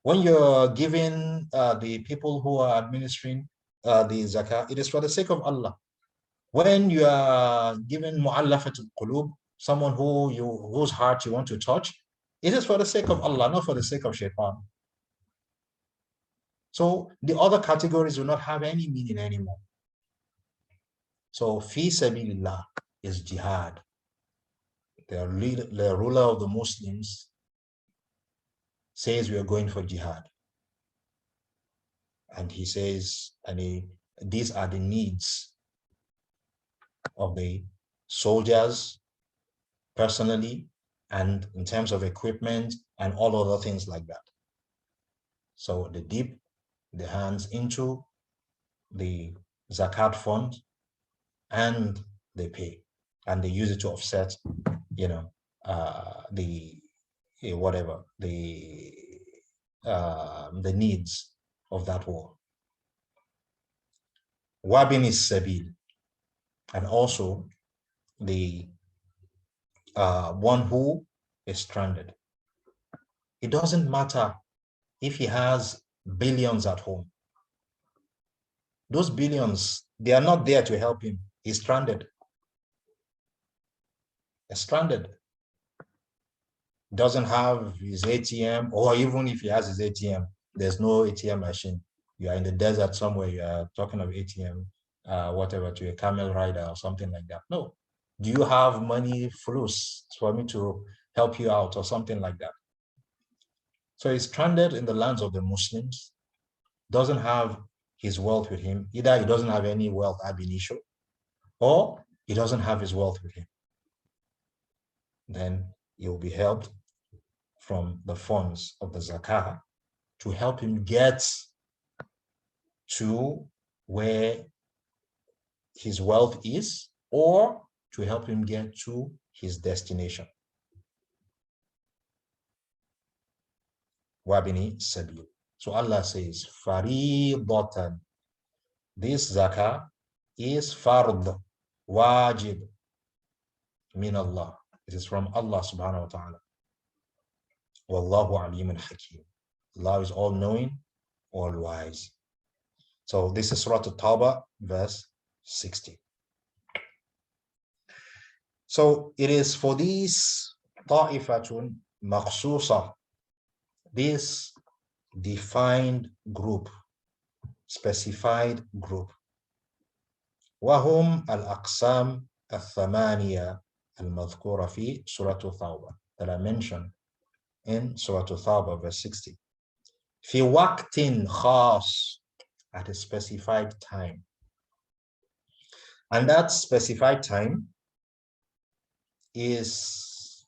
When you're giving the people who are administering the zakah, it is for the sake of Allah. When you are giving mu'allafatul qulub, someone whose heart you want to touch, it is for the sake of Allah, not for the sake of shaitan. So the other categories will not have any meaning anymore. So fi sabilillah is jihad. The ruler of the Muslims says we are going for jihad. And he says, these are the needs of the soldiers personally and in terms of equipment and all other things like that. So they dip their hands into the Zakat fund and they pay, and they use it to offset, the needs of that war. Wabin is sabil, and also the one who is stranded. It doesn't matter if he has billions at home. Those billions, they are not there to help him. He's stranded. He's stranded. Doesn't have his ATM, or even if he has his ATM, there's no ATM machine. You are in the desert somewhere, you are talking of ATM, whatever, to a camel rider or something like that. No. Do you have money, flus, for me to help you out or something like that? So he's stranded in the lands of the Muslims, doesn't have his wealth with him. Either he doesn't have any wealth ab initio, or he doesn't have his wealth with him. Then he will be helped from the funds of the zakah to help him get to where his wealth is, or to help him get to his destination. Wabini sabil. So Allah says, Faridatan. This zakah is fard, wajib, min Allah. It is from Allah subhanahu wa ta'ala. Wallahu alimun hakim. Allah is all-knowing, all-wise. So this is Surah At-Tawbah, verse 60. So it is for these ta'ifatun makhsusa, this defined group, specified group. وهم الأقسام الثمانية المذكورة في سورة التوبة, that I mentioned in Surah At-Tawbah, verse 60. في وقت خاص, at a specified time. And that specified time is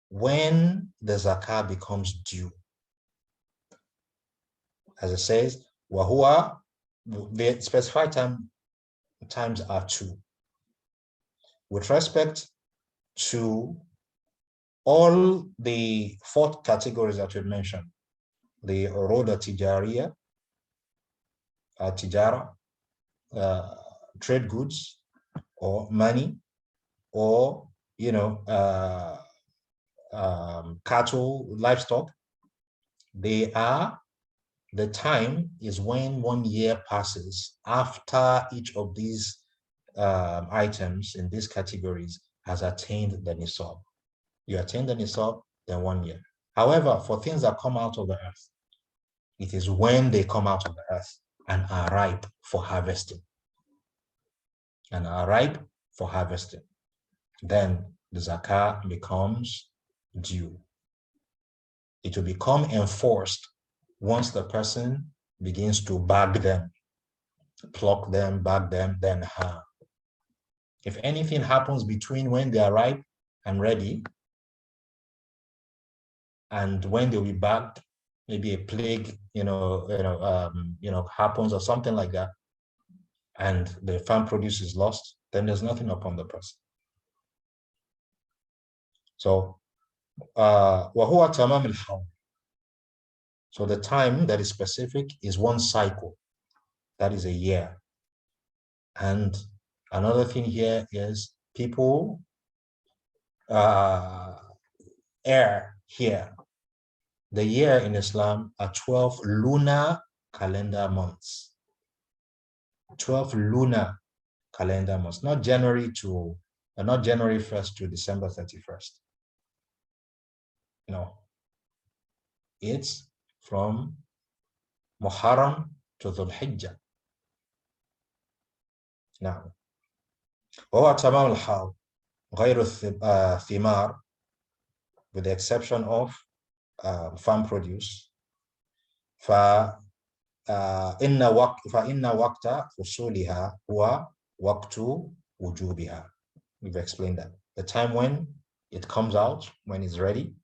when the zakah becomes due. As it says, wahua, the specified times are 2. With respect to all the 4 categories that we mentioned, the Uruda Tijariya, Tijara, trade goods, or money, or cattle, livestock, the time is when 1 year passes after each of these items in these categories has attained the nisab. You attain the nisab, then 1 year. However, for things that come out of the earth, it is when they come out of the earth and are ripe for harvesting. Then the zakah becomes due. It will become enforced once the person begins to bag them, pluck them, bag them, then harm. If anything happens between when they are ripe and ready and when they'll be bagged, maybe a plague, happens or something like that, and the farm produce is lost, then there's nothing upon the person. So, وَهُوَ تَمَامِ الْحَوْلِ. So the time that is specific is 1 cycle. That is a year. And another thing here is people err here. The year in Islam are 12 lunar calendar months. 12 lunar calendar months, not January 1st to December 31st. No. It's from Muharram to Dhul Hijjah. Now, وهو تمام الحول غير الثمار, with the exception of farm produce. فإن وقت حصولها هو وقت وجوبها. We've explained that. The time when it comes out, when it's ready,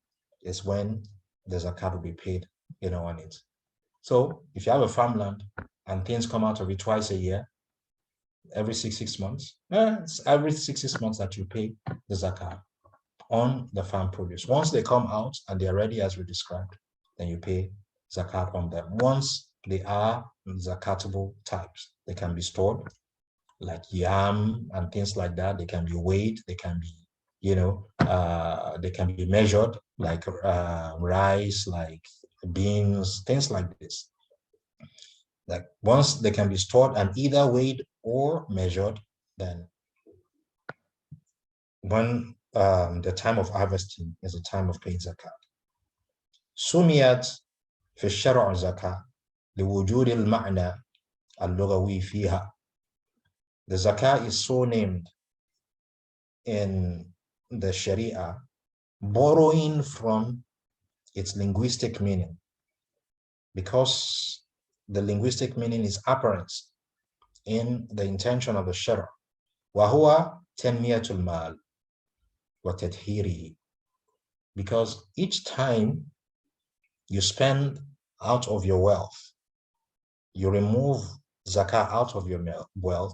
is when the zakat will be paid, on it. So if you have a farmland and things come out of it twice a year, every 6 months, it's every 6 months that you pay the zakat on the farm produce. Once they come out and they are ready as we described, then you pay zakat on them. Once they are zakatable types, they can be stored like yam and things like that. They can be weighed, they can be, they can be measured like rice, like beans, things like this. Like once they can be stored and either weighed or measured, then when the time of harvesting is the time of paying zakat. سميت في الشرع زكاة لوجود المعنى اللغوي فيها. The zakah is so named in the Sharia, borrowing from its linguistic meaning, because the linguistic meaning is apparent in the intention of the Shara. وهو تنمية المال وتطهيره. Because each time you spend out of your wealth, you remove zakah out of your wealth,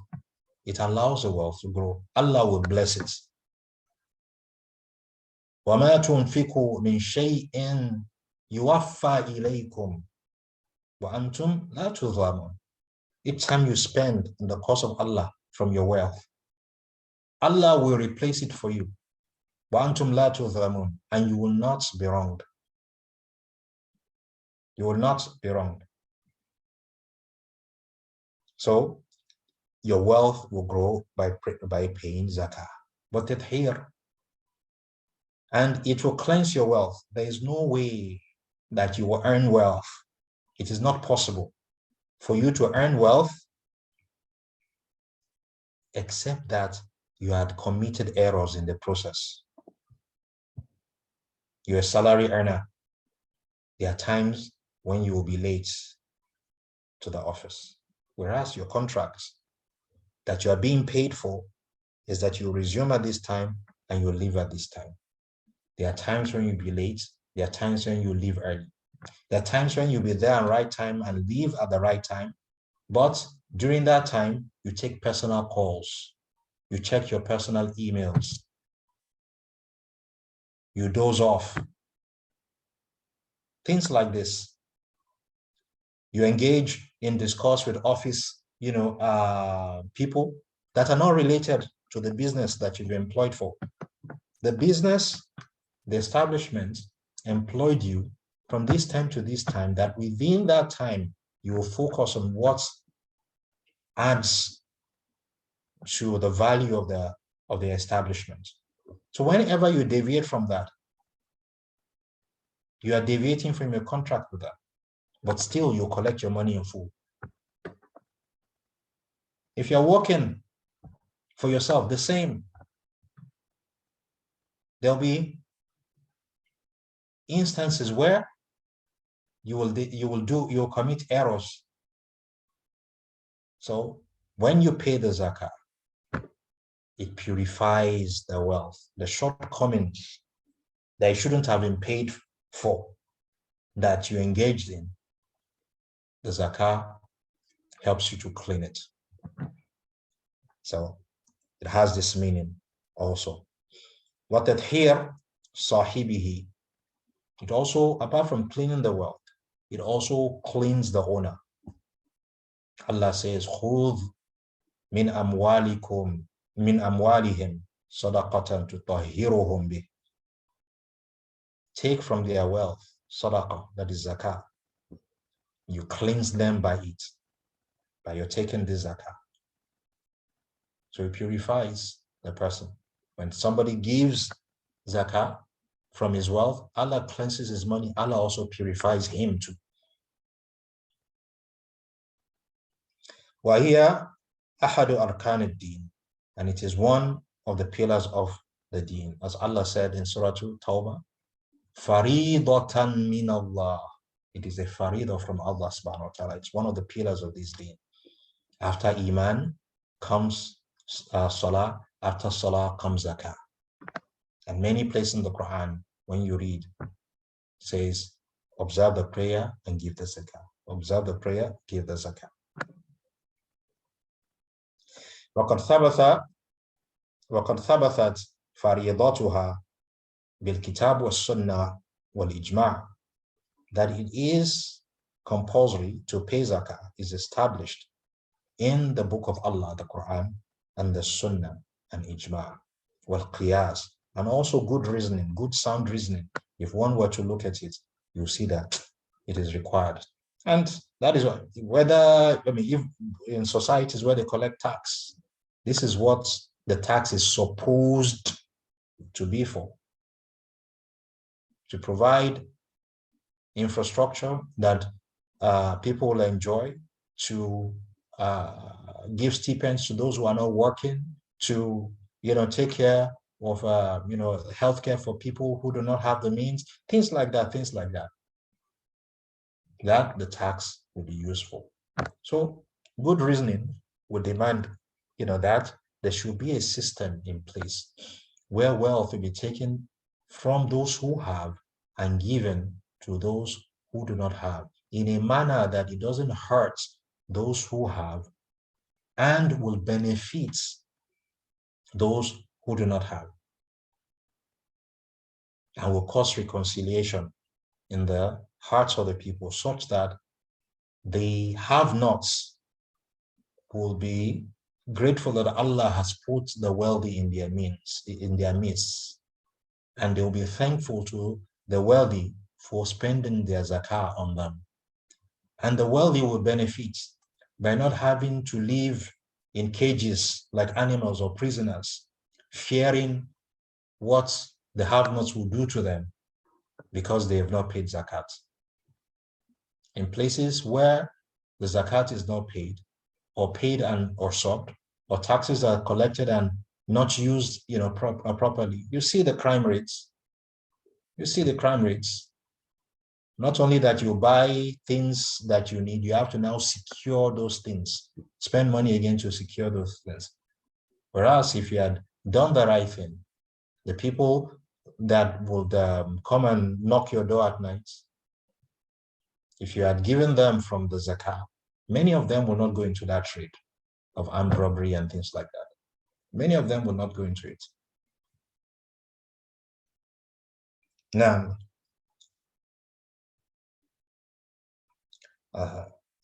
it allows the wealth to grow. Allah will bless it. وَمَا تُنْفِقُوا مِنْ شَيْءٍ يُوَفَّى إِلَيْكُمْ وَأَنْتُمْ لَا تُظْلَمُونَ. Each time you spend in the cause of Allah from your wealth, Allah will replace it for you. وَأَنْتُمْ لَا تُظْلَمُونَ. And you will not be wronged. You will not be wronged. So your wealth will grow by paying zakah. But it here, and it will cleanse your wealth. There is no way that you will earn wealth. It is not possible for you to earn wealth except that you had committed errors in the process. You're a salary earner. There are times when you will be late to the office, whereas your contracts, that you are being paid for is that you resume at this time and you leave at this time. There are times when you'll be late. There are times when you leave early. There are times when you'll be there at the right time and leave at the right time. But during that time, you take personal calls. You check your personal emails. You doze off. Things like this. You engage in discourse with office, people that are not related to the business that you've employed for. The business, the establishment employed you from this time to this time, that within that time, you will focus on what adds to the value of the establishment. So whenever you deviate from that, you are deviating from your contract with that, but still you collect your money in full. If you're working for yourself, the same. There'll be instances where you will commit errors. So when you pay the zakah, it purifies the wealth, the shortcomings that you shouldn't have been paid for, that you engaged in. The zakah helps you to clean it. So it has this meaning also. What that here, sahibihi, it also, apart from cleaning the wealth, it also cleans the owner. Allah says, khudh min amwalikum min amwalihim sadaqatan tutahhiruhum bih. Take from their wealth sadaqah, that is zakah. You cleanse them by it, by your taking this zakah. So it purifies the person. When somebody gives zakah from his wealth, Allah cleanses his money. Allah also purifies him too. وَهِيَ أَحَدُ أَرْكَانِ الدِّينِ, and it is one of the pillars of the deen. As Allah said in Surah Tawbah, فَرِيضَةً مِّنَ اللَّهِ. It is a faridah from Allah subhanahu wa ta'ala. It's one of the pillars of this deen. After Iman comes Salah. After Salah comes Zakah. And many places in the Quran, when you read, says, observe the prayer and give the Zakah. Observe the prayer, give the Zakah. وقد ثبتت فريضتها بالكتاب والسنة والإجماع, that it is compulsory to pay zakah is established in the book of Allah, the Quran, and the Sunnah and Ijma' wal Qiyas, and also good reasoning, good sound reasoning. If one were to look at it, you'll see that it is required. And that is whether, if in societies where they collect tax, this is what the tax is supposed to be for, to provide infrastructure that people will enjoy, to give stipends to those who are not working, to take care of healthcare for people who do not have the means, things like that, that the tax will be useful. So good reasoning would demand that there should be a system in place where wealth will be taken from those who have and given to those who do not have, in a manner that it doesn't hurt those who have and will benefit those who do not have, and will cause reconciliation in the hearts of the people, such that the have-nots will be grateful that Allah has put the wealthy in their midst, and they will be thankful to the wealthy for spending their zakah on them. And the wealthy will benefit by not having to live in cages like animals or prisoners, fearing what the have-nots will do to them because they have not paid zakat. In places where the zakat is not paid, or paid or sobbed, or taxes are collected and not used properly, you see the crime rates. Not only that you buy things that you need, you have to now secure those things. Spend money again to secure those things. Whereas if you had done the right thing, the people that would come and knock your door at night, if you had given them from the Zakat, many of them will not go into that trade of armed robbery and things like that. Many of them will not go into it. Now,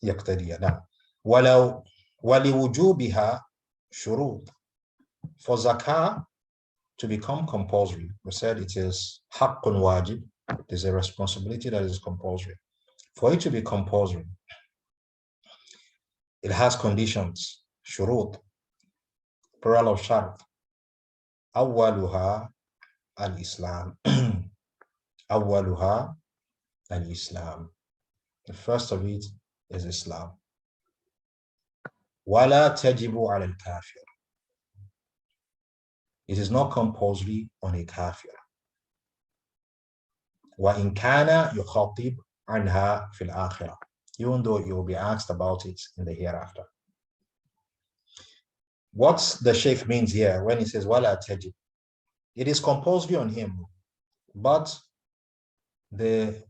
يقتدي نعم ولوجوبها شروط. For zakah to become compulsory, we said it is haqqun wajib, it is a responsibility that is compulsory. For it to be compulsory, it has conditions, shurut, plural of shart. أولها الإسلام. أولها الإسلام. The first of it is Islam. ولا تجب على الكافر. It is not compulsory on a kafir. وإن كان يخاطب عنها في الآخرة. Even though you will be asked about it in the hereafter. What the Sheikh means here when he says ولا تجب, it is compulsory on him, but the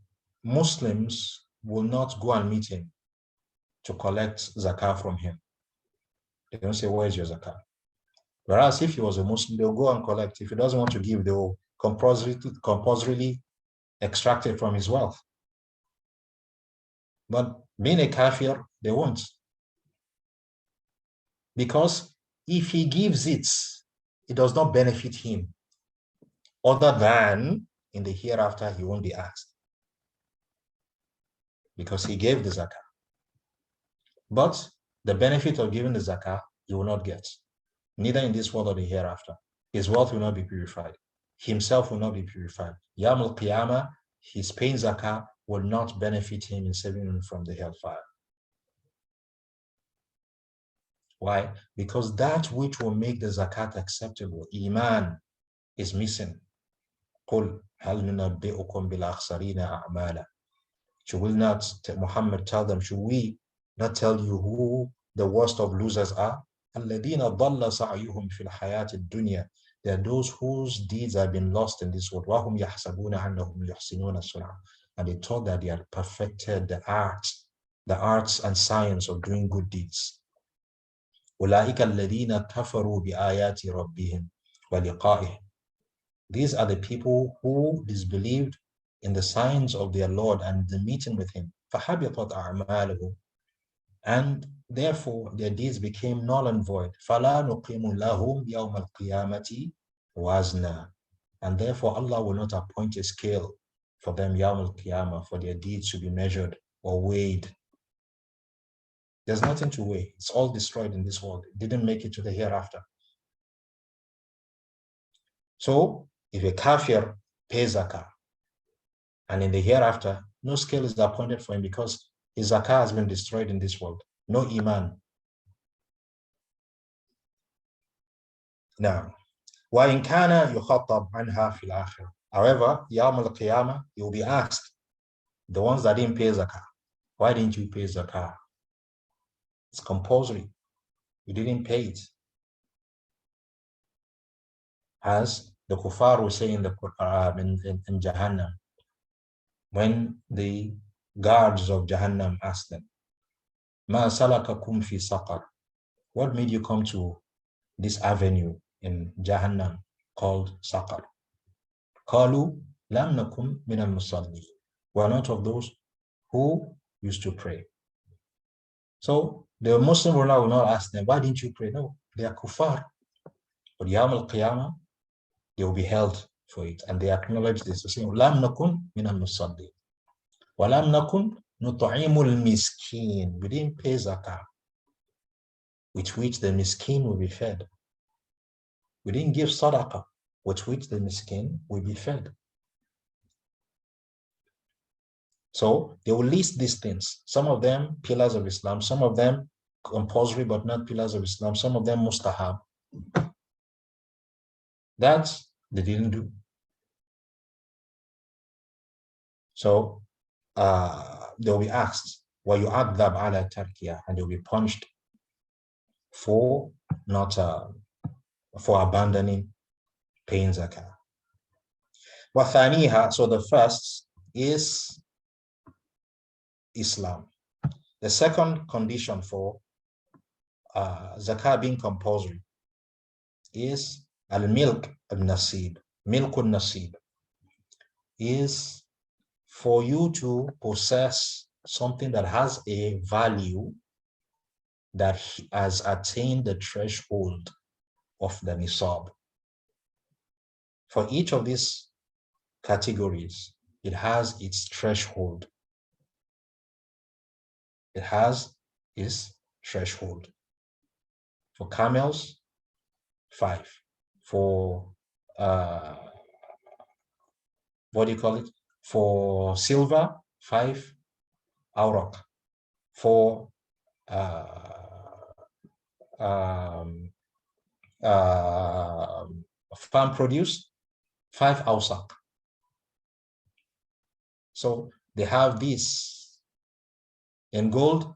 Muslims will not go and meet him to collect zakah from him. They don't say, where's your zakah? Whereas if he was a Muslim, they'll go and collect. If he doesn't want to give, they'll compulsorily extract it from his wealth. But being a kafir, they won't. Because if he gives it, it does not benefit him. Other than in the hereafter, he won't be asked. Because he gave the zakah. But the benefit of giving the zakah, he will not get. Neither in this world or the hereafter. His wealth will not be purified. Himself will not be purified. Yawm al-Qiyamah, his paying zakah will not benefit him in saving him from the hellfire. Why? Because that which will make the zakat acceptable, iman, is missing. قُلْ هَلْ نُنَبِّئُكُمْ بِالْأَخْسَرِينَ أَعْمَالًا. Should we not, Muhammad, tell them, should we not tell you who the worst of losers are? الَّذِينَ ضَلَّ سَعْيُهُمْ فِي الْحَيَاةِ الدُّنْيَا. They are those whose deeds have been lost in this world. وَهُمْ يَحْسَبُونَ أَنَّهُمْ يُحْسِنُونَ صُنْعًا. And they thought that they had perfected the arts and science of doing good deeds. أُولَٰئِكَ الَّذِينَ كَفَرُوا بِآيَاتِ رَبِّهِمْ وَلِقَائِهِ. These are the people who disbelieved in the signs of their Lord and the meeting with him. فَحَبِطَتْ أَعْمَالُهُمْ. And therefore their deeds became null and void. فَلَا نُقِيمُ لَهُمْ يَوْمَ الْقِيَامَةِ وَازْنًا. And therefore Allah will not appoint a scale for them Yawm al-Qiyamah for their deeds to be measured or weighed. There's nothing to weigh. It's all destroyed in this world. It didn't make it to the hereafter. So if a kafir pays zakah, and in the hereafter, no scale is appointed for him because his zakah has been destroyed in this world. No iman. Now, وَإِنْ كَانَ يُخَطَّبْ عَنْهَا فِي الْآخِرَةِ. However, Yawm al-Qiyamah, you will be asked, the ones that didn't pay zakah, why didn't you pay zakah? It's compulsory. You didn't pay it. As the kuffar will say in the in Jahannam, when the guards of Jahannam ask them, مَا سَلَكَكُمْ فِي سَقَرٍ. What made you come to this avenue in Jahannam called Saqar? قَالُوا لَمْ نَكُمْ مِنَ الْمُصَلِّينَ. We are not of those who used to pray. So the Muslim will not ask them, why didn't you pray? No, they are kuffar. But Yawm al-Qiyamah, they will be held for it. And they acknowledge this. They say, لَمْ نَكُمْ مِنَ الْمُصَلِّينَ وَلَمْ نَكُمْ نُطْعِمُ الْمِسْكِينَ. We didn't pay zakah, with which the miskin will be fed. We didn't give sadaqah, with which the miskin will be fed. So they will list these things. Some of them pillars of Islam, some of them compulsory but not pillars of Islam, some of them mustahab. That they didn't do. So they'll be asked, وَيُعَذَّبْ عَلَى تَرْكِيَةٍ, and they'll be punished for not for abandoning paying zakah. وَثَانِيهَا, so the first is Islam. The second condition for zakah being compulsory is al-milk al-nasib. Milk al-nasib is for you to possess something that has a value that has attained the threshold of the nisab. For each of these categories, it has its threshold. It has its threshold. For camels, 5. For what do you call it? For silver, 5 awraq. For farm produce, 5 awsaq. So they have this in gold,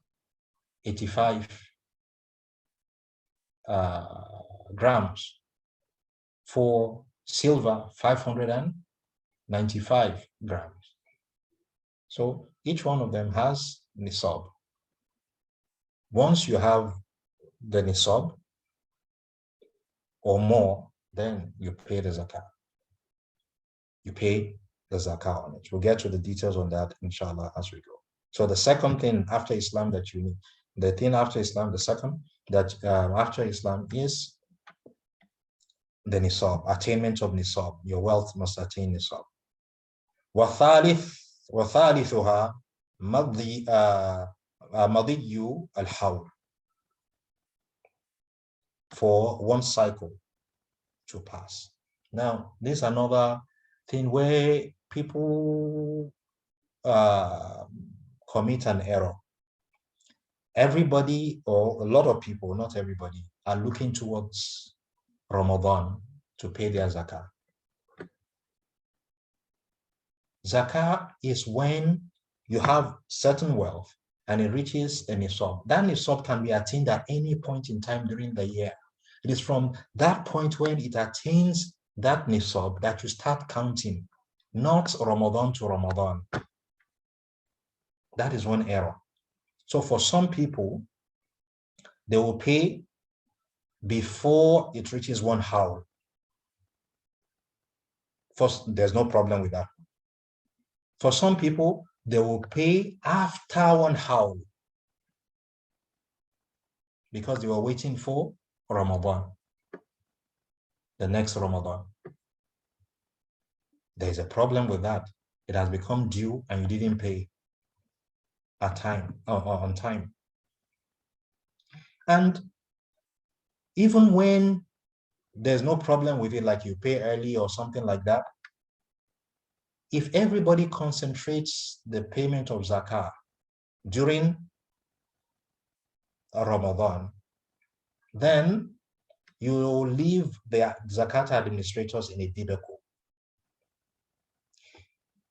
85 grams. For silver, 595 grams. So each one of them has nisab. Once you have the nisab or more, then you pay the zakah. You pay the zakah on it. We'll get to the details on that, inshallah, as we go. So the second thing after Islam that you need, the thing after Islam, the second that after Islam is the nisab, attainment of nisab. Your wealth must attain nisab. وثالثها مضي الحول, for one cycle to pass. Now, this is another thing where people commit an error. Everybody, or a lot of people, not everybody, are looking towards Ramadan to pay their zakah. Zakah is when you have certain wealth and it reaches a nisab. That nisab can be attained at any point in time during the year. It is from that point when it attains that nisab that you start counting, not Ramadan to Ramadan. That is one error. So for some people, they will pay before it reaches 1 hawl. First, there's no problem with that. For some people, they will pay after 1 hawl because they were waiting for Ramadan, the next Ramadan. There's a problem with that. It has become due and you didn't pay on time. And even when there's no problem with it, like you pay early or something like that, if everybody concentrates the payment of zakah during Ramadan, then you will leave the zakat administrators in a debacle.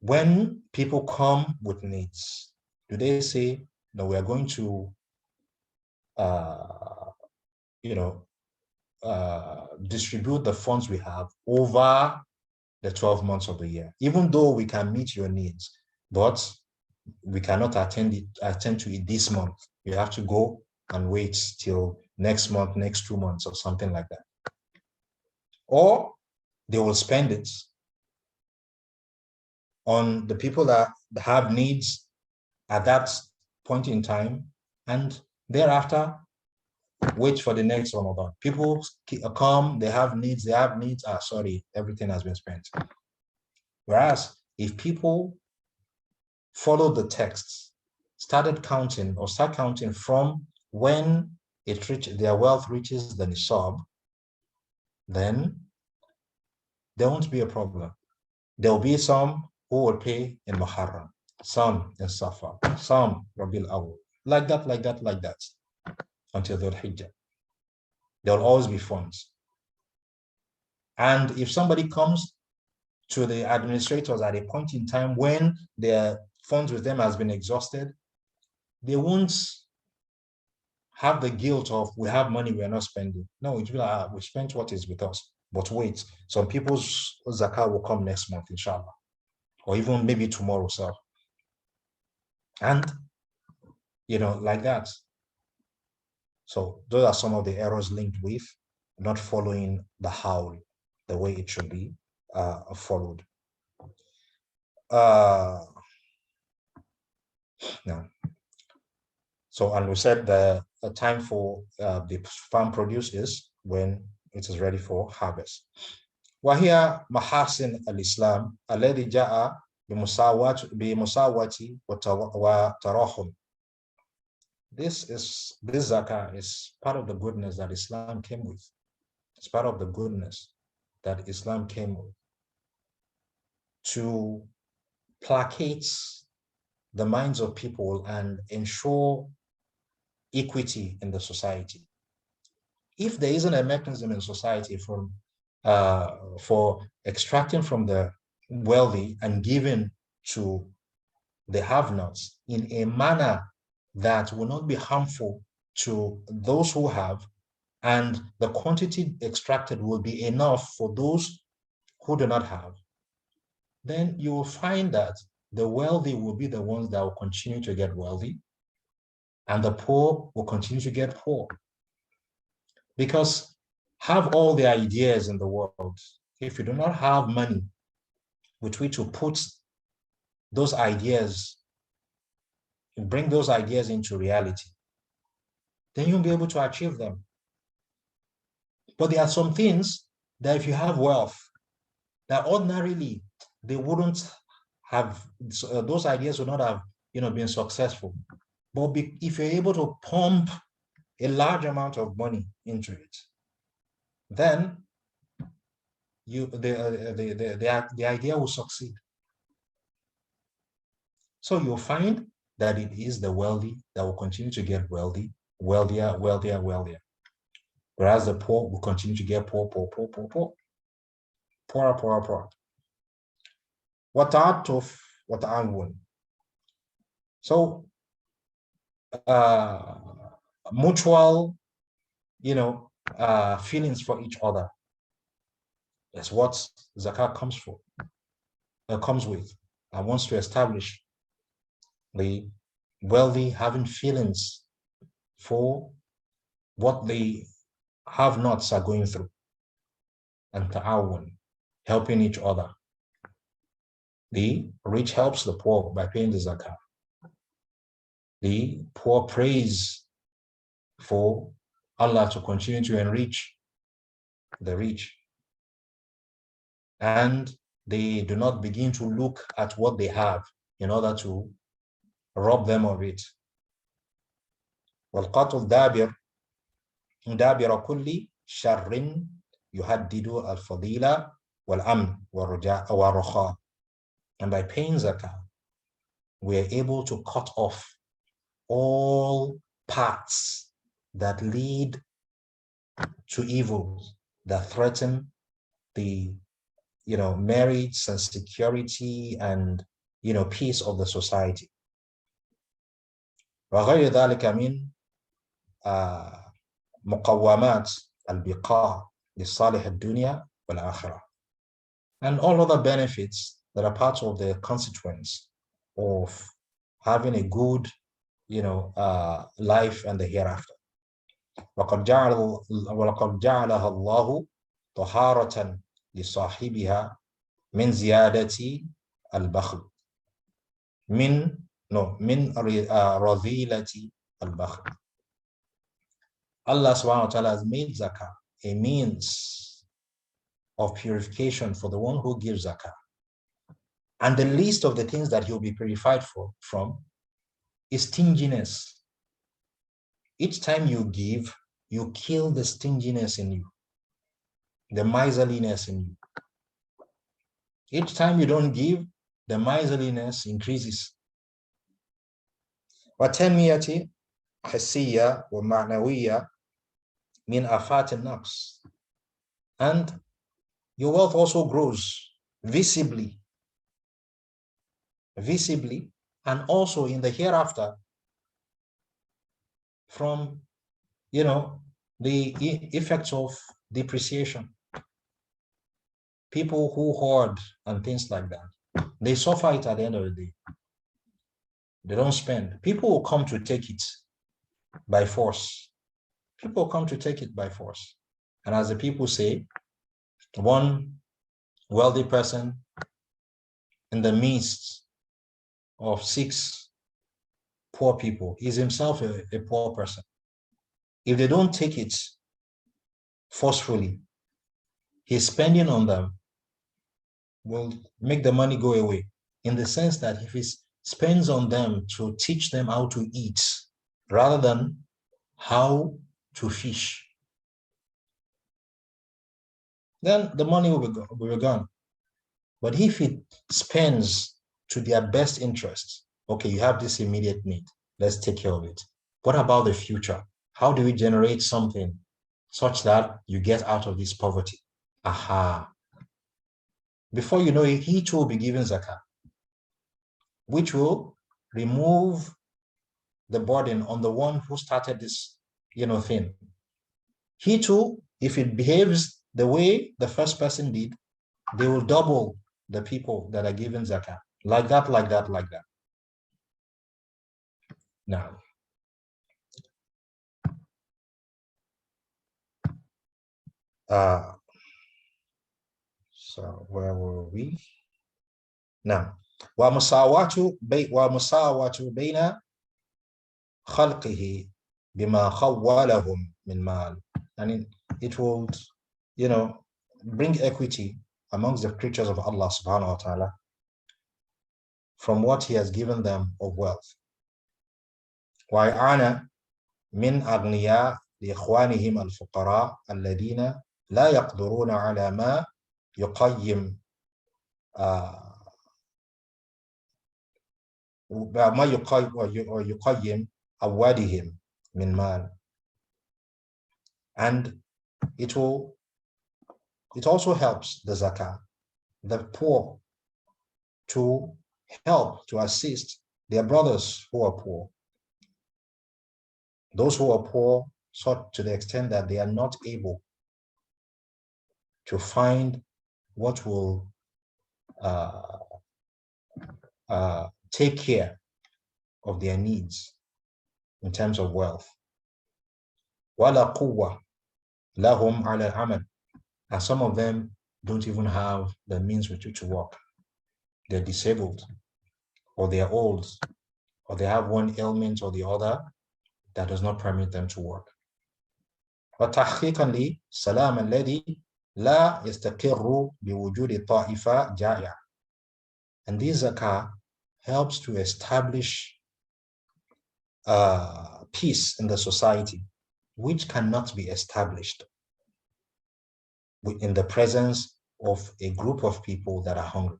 When people come with needs, do they say, no, we are going to distribute the funds we have over the 12 months of the year, even though we can meet your needs, but we cannot attend to it this month. You have to go and wait till next month, next 2 months, or something like that. Or they will spend it on the people that have needs at that point in time, and thereafter wait for the next Ramadan. People come, they have needs, sorry, everything has been spent. Whereas if people follow the texts, start counting from when their wealth reaches the nisab, then there won't be a problem. There will be some who will pay in Muharram, some in Safar, some Rabiul Awwal, like that, until Dhul Hijjah. There will always be funds. And if somebody comes to the administrators at a point in time when their funds with them has been exhausted, they won't have the guilt of we have money we are not spending. No, it's like we spent what is with us. But wait, some people's zakat will come next month, inshallah, or even maybe tomorrow, sir. And like that. So those are some of the errors linked with not following the howl the way it should be followed. No. So, and we said the time for the farm produce is when it is ready for harvest. وهي محاسن الإسلام الذي جاء بمساواة وتراحم. This zakah is part of the goodness that Islam came with. It's part of the goodness that Islam came with to placate the minds of people and ensure equity in the society. If there isn't a mechanism in society for extracting from the wealthy and giving to the have-nots in a manner that will not be harmful to those who have, and the quantity extracted will be enough for those who do not have, then you will find that the wealthy will be the ones that will continue to get wealthy, and the poor will continue to get poor. Because have all the ideas in the world, if you do not have money with which to put those ideas, bring those ideas into reality, then you'll be able to achieve them. But there are some things that if you have wealth, that ordinarily they wouldn't have, those ideas would not have been successful. But if you're able to pump a large amount of money into it, then the idea will succeed. So you'll find that it is the wealthy that will continue to get wealthier, whereas the poor will continue to get poorer. وتعاطف وتعاون. So mutual feelings for each other is what zakat comes with, and wants to establish the wealthy having feelings for what the have-nots are going through, and ta'awun, helping each other. The rich helps the poor by paying the zakat. The poor prays for Allah to continue to enrich the rich, and they do not begin to look at what they have in order to rob them of it. والقطع دابر كل شر يهدد الفضيلة والأمن والرخاء. And by paying zakah, we are able to cut off all paths that lead to evils, that threaten the merits and security and peace of the society. وغير ذلك من مقومات البقاء لصالح الدنيا والآخرة. And all other benefits that are part of the consequence of having a good life and the hereafter. وقد جعلها الله طهارة لصاحبها من زيادة البخل من رذيلة البخل. Allah subhanahu wa ta'ala has made zakah a means of purification for the one who gives zakah. And the least of the things that he'll be purified from is stinginess. Each time you give, you kill the stinginess in you, the miserliness in you. Each time you don't give, the miserliness increases. وتنمية حسية ومعنوية من آفات النقص. And your wealth also grows visibly and also in the hereafter from, the effects of depreciation. People who hoard and things like that, they suffer it at the end of the day. They don't spend. People will come to take it by force. People come to take it by force. And as the people say, one wealthy person in the midst of 6 poor people is himself a poor person. If they don't take it forcefully, his spending on them will make the money go away, in the sense that if he spends on them to teach them how to eat rather than how to fish, then the money will be gone. But if it spends to their best interest, okay, you have this immediate need, let's take care of it. What about the future? How do we generate something such that you get out of this poverty? Aha. Before you know it, he too will be given zakah, which will remove the burden on the one who started this, thing. He too, if it behaves the way the first person did, they will double the people that are given zakah. Like that, like that, like that. Now, so where were we? Now, ومساواة بين خلقه بما خولهم من مال. And it will, bring equity amongst the creatures of Allah subhanahu wa ta'ala from what he has given them of wealth. وإعانة من أغنياء لإخوانهم الفقراء الذين لا يقدرون على ما يقيم أولادهم من مال. And it also helps the zakah, the poor, to help, to assist their brothers who are poor. Those who are poor, so to the extent that they are not able to find what will take care of their needs in terms of wealth. وَلَا قُوَّةَ لَهُمْ عَلَى الْعَمَلِ. And some of them don't even have the means with which to work. They're disabled, or they're old, or they have one ailment or the other that does not permit them to work. وَتَحْقِيقًا لِسَلَامَ الَّذِي لَا يَسْتَقِرُّ بِوُجُودِ طَائِفَةٍ جَائِعَةٍ. And this zakah helps to establish peace in the society, which cannot be established in the presence of a group of people that are hungry.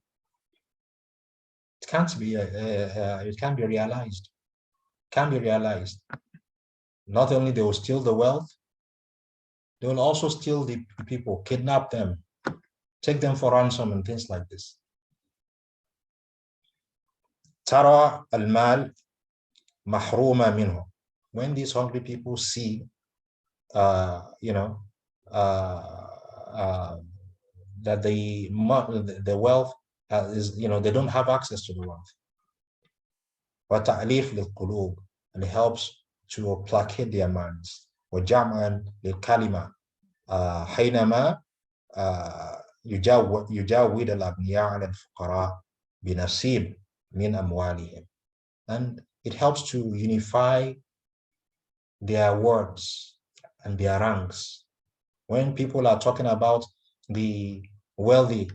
It can't be. It can be realized. Can be realized. Not only they will steal the wealth, they will also steal the people, kidnap them, take them for ransom and things like this. Tara al-mal mahruma minhu. When these hungry people see, that the wealth is, they don't have access to the wealth. وَتَعْلِيفْ لِلْقُلُوبِ. And it helps to placate their minds. وَجَمْعًا لِلْكَلِمَةِ حينما يجاود الأغنياء على الفقراء بنصيب من أموالهم. And it helps to unify their words and their ranks. When people are talking about the wealthy,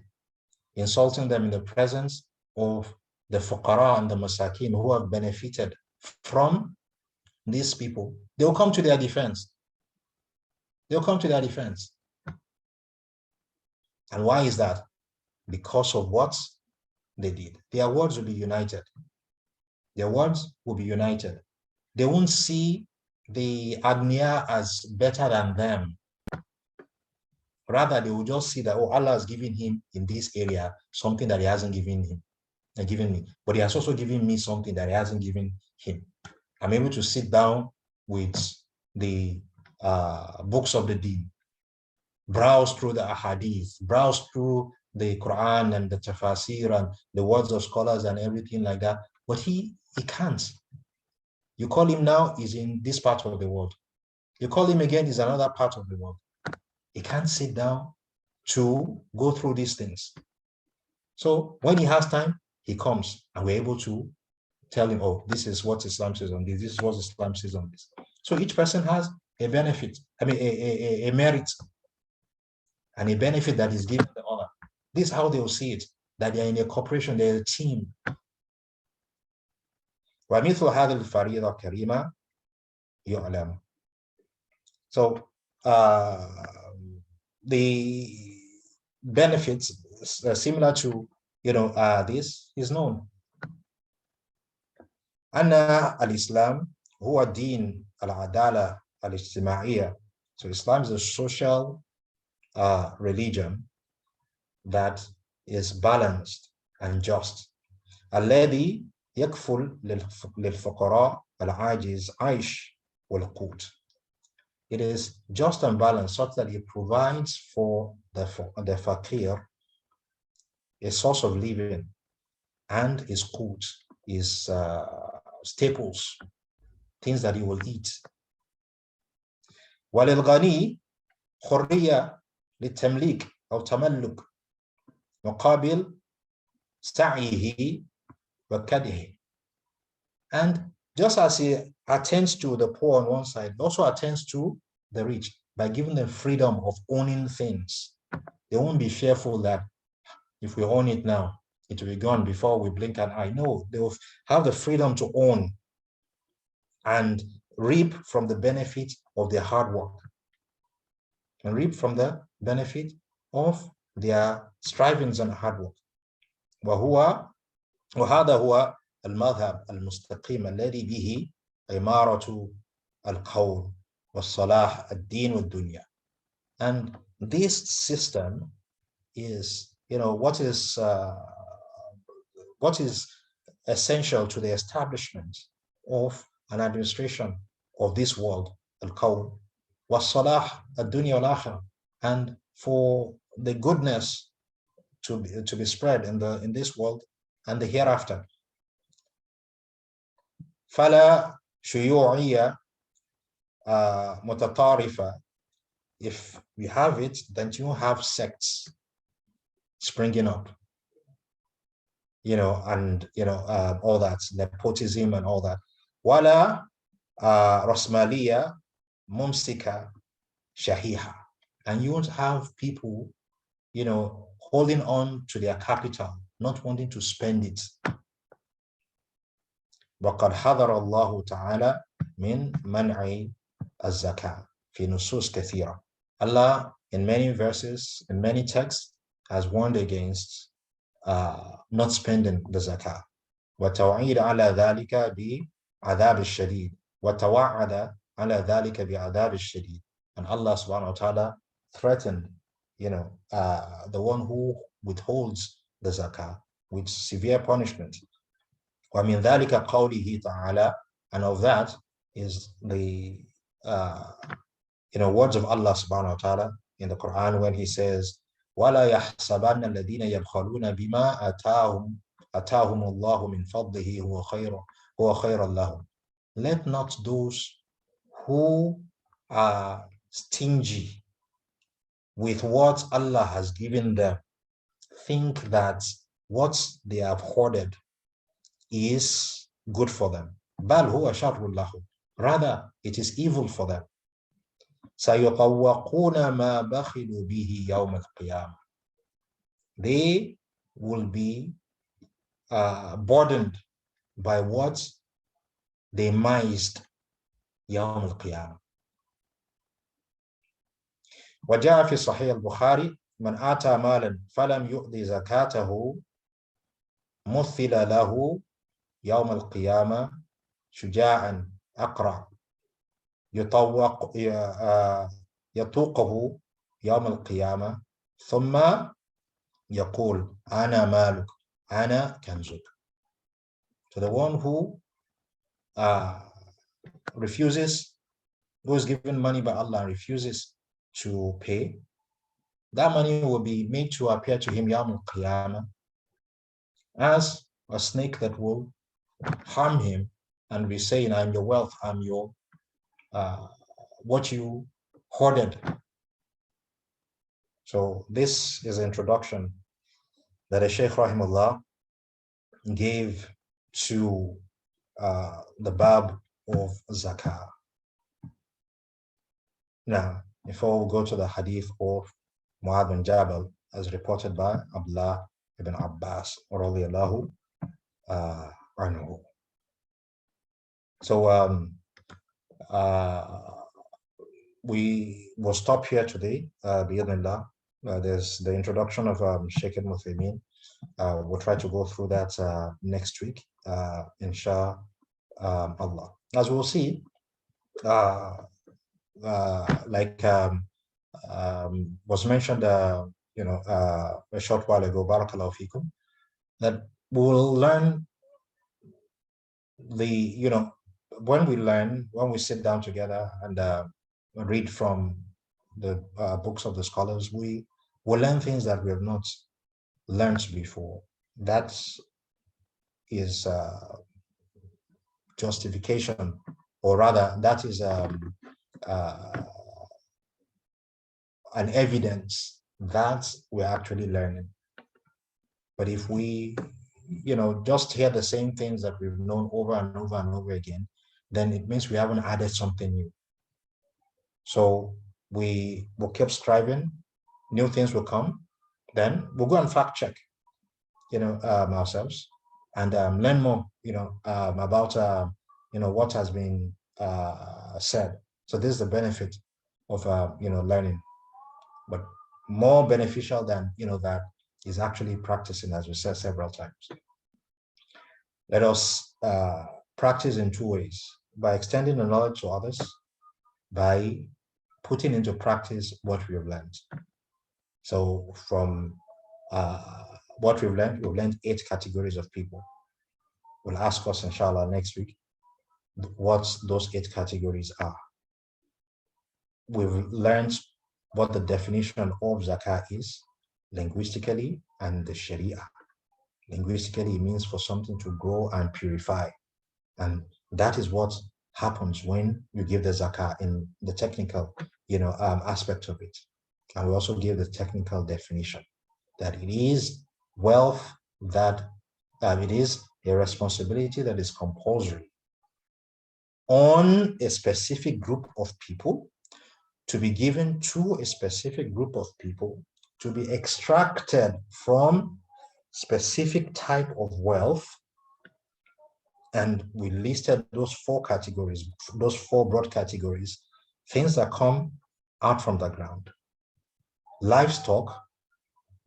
insulting them in the presence of the fuqara and the masakin who have benefited from these people, they'll come to their defense. They'll come to their defense. And why is that? Because of what they did. Their words will be united. Their words will be united. They won't see the Agniya as better than them. Rather, they will just see that, oh, Allah has given him in this area something that he hasn't given him. and given me, but he has also given me something that he hasn't given him. I'm able to sit down with the books of the deen, browse through the ahadith, browse through the Quran and the tafsir and the words of scholars and everything like that. But he can't. You call him now, he's in this part of the world. You call him again, he's another part of the world. He can't sit down to go through these things. So when he has time, he comes and we're able to tell him, oh, this is what Islam says on this, this is what Islam says on this. So each person has a benefit, a merit, and a benefit that is given the other. This is how they will see it, that they are in a cooperation, they're a team. ومثل هذه الفريضة كريمة يعلم. So the benefits similar to this is known. أن الإسلام هو دين العدالة الاجتماعية. So Islam is a social religion that is balanced and just. الذي يكفل للفقراء العاجز عيش والقوت. It is just and balanced such that it provides for the fakir a source of living and his qut, his staples, things that he will eat. وللغني حرية للتمليك أو تملك مقابل سعيه وكده. And just as he attends to the poor on one side, he also attends to the rich by giving them freedom of owning things. They won't be fearful that if we own it now, it will be gone before we blink an eye. No, they will have the freedom to own and reap from the benefit of their hard work and reap from the benefit of their strivings and hard work. وهذا هو المذهب المستقيم الذي به إمارة القوم والصلاح الدين والدنيا. And this system is, what is essential to the establishment of an administration of this world, al-qawl, was-salah ad-dunya wal-akhirah, and for the goodness to be spread in this world and the hereafter. فلا شيوعية متطرفة. If we have it, then you have sects springing up, and all that, nepotism and all that. ولا رأسمالية ممسكة شحيحة. And you won't have people, holding on to their capital, not wanting to spend it. وقد حذر الله تعالى من منع الزكاة في نصوص كثيرة. Allah, in many verses, in many texts, has warned against not spending the zakah. وتوعيد على ذلك بعذاب الشديد. وتوعد على ذلك بعذاب الشديد. And Allah subhanahu wa ta'ala threatened, the one who withholds the zakah with severe punishment. ومن ذلك قوله تعالى, and of that is the words of Allah subhanahu wa ta'ala in the Quran when he says, وَلَا يَحْسَبَنَّ الَّذِينَ يَبْخَلُونَ بِمَا أَتَاهُمُ اللَّهُ مِنْ فَضْلِهِ هُوَ خَيْرًا لَهُمْ. Let not those who are stingy with what Allah has given them think that what they have hoarded is good for them. بَلْ هُوَ شَرٌّ لَهُمْ. Rather, it is evil for them. سَيُطَوَّقُونَ مَا بَخِلُوا بِهِ يَوْمَ الْقِيَامَةِ. They will be burdened by what they mised يوم القيامة. وجاء في صحيح البخاري من آتى مالا فلم يؤذي زكاته مثل له يوم القيامة شجاعا أقرع يطوقه يوم القيامة ثم يقول أنا مالك Ana kanzuk. So the one who refuses, who is given money by Allah and refuses to pay, that money will be made to appear to him Yawm al-Qiyamah as a snake that will harm him and be saying, I'm your wealth, I'm your what you hoarded. So this is an introduction that a Sheikh Rahimullah gave to the bab of zakah. Now, before we go to the hadith of Mu'adh bin Jabal, as reported by Abdullah ibn Abbas, radiyallahu anhu. So we will stop here today, bi'idhnillah. There's the introduction of Sheikh ibn Uthaymeen. We'll try to go through that next week, inshallah. As we'll see, like was mentioned, a short while ago, barakallahu fikum, that we will learn when we sit down together and read from the books of the scholars, we will learn things that we have not learned before. That is justification, or rather, that is an evidence that we're actually learning. But if we just hear the same things that we've known over and over and over again, then it means we haven't added something new. So we will keep striving, new things will come, then we'll go and fact check, ourselves, and learn more, about, what has been said. So this is the benefit of, learning. But more beneficial than, that is actually practicing, as we said several times. Let us practice in two ways: by extending the knowledge to others, by putting into practice what we have learned. So from what we've learned 8 categories of people. We'll ask us, inshallah, next week what those 8 categories are. We've learned what the definition of zakah is linguistically and the Sharia. Linguistically, it means for something to grow and purify. And that is what happens when you give the zakah in the technical, aspect of it. And we also give the technical definition that it is wealth that it is a responsibility that is compulsory on a specific group of people, to be given to a specific group of people, to be extracted from specific type of wealth. And we listed those 4 categories, those 4 broad categories: things that come out from the ground, livestock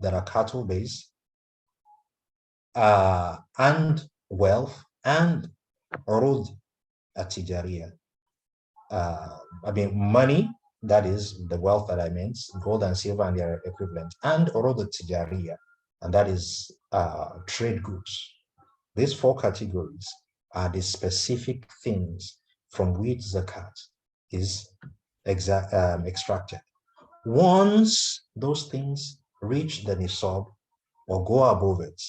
that are cattle-based, and wealth, and urud at-tijariyah. Money, that is the wealth that I meant, gold and silver and their equivalent, and urud at-tijariyah, and that is trade goods. These 4 categories are the specific things from which zakat is extracted. Once those things reach the nisab or go above it,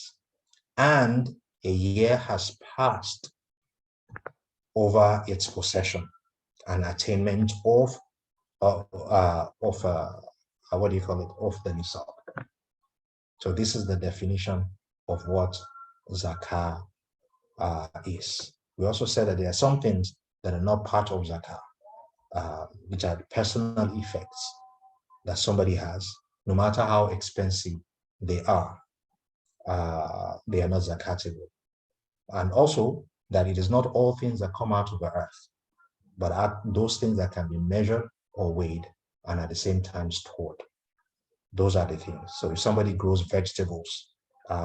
and a year has passed over its possession and attainment of what do you call it, of the nisab. So this is the definition of what zakah is. We also said that there are some things that are not part of zakah, which are personal effects that somebody has, no matter how expensive they are not zakatable. And also that it is not all things that come out of the earth, but are those things that can be measured or weighed and at the same time stored. Those are the things. So if somebody grows vegetables,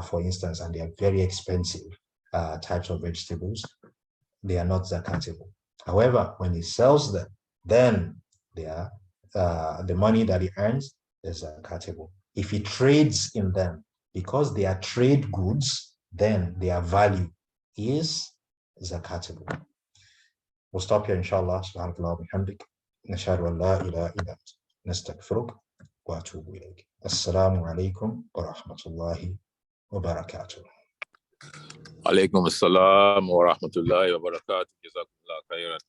for instance, and they are very expensive types of vegetables, they are not zakatable. However, when he sells them, then they are the money that he earns is zakatable. If he trades in them, because they are trade goods, then their value is zakatable. We'll stop here, inshallah. Subhanallahi wa bihamdik. Nashhadu an la ilaha illa anta. Nastaghfiruka wa atubu ilayk. Assalamu alaikum wa rahmatullahi wa barakatuh. Alaikum assalam wa rahmatullahi wa barakatuh. Jazakumullah khairan.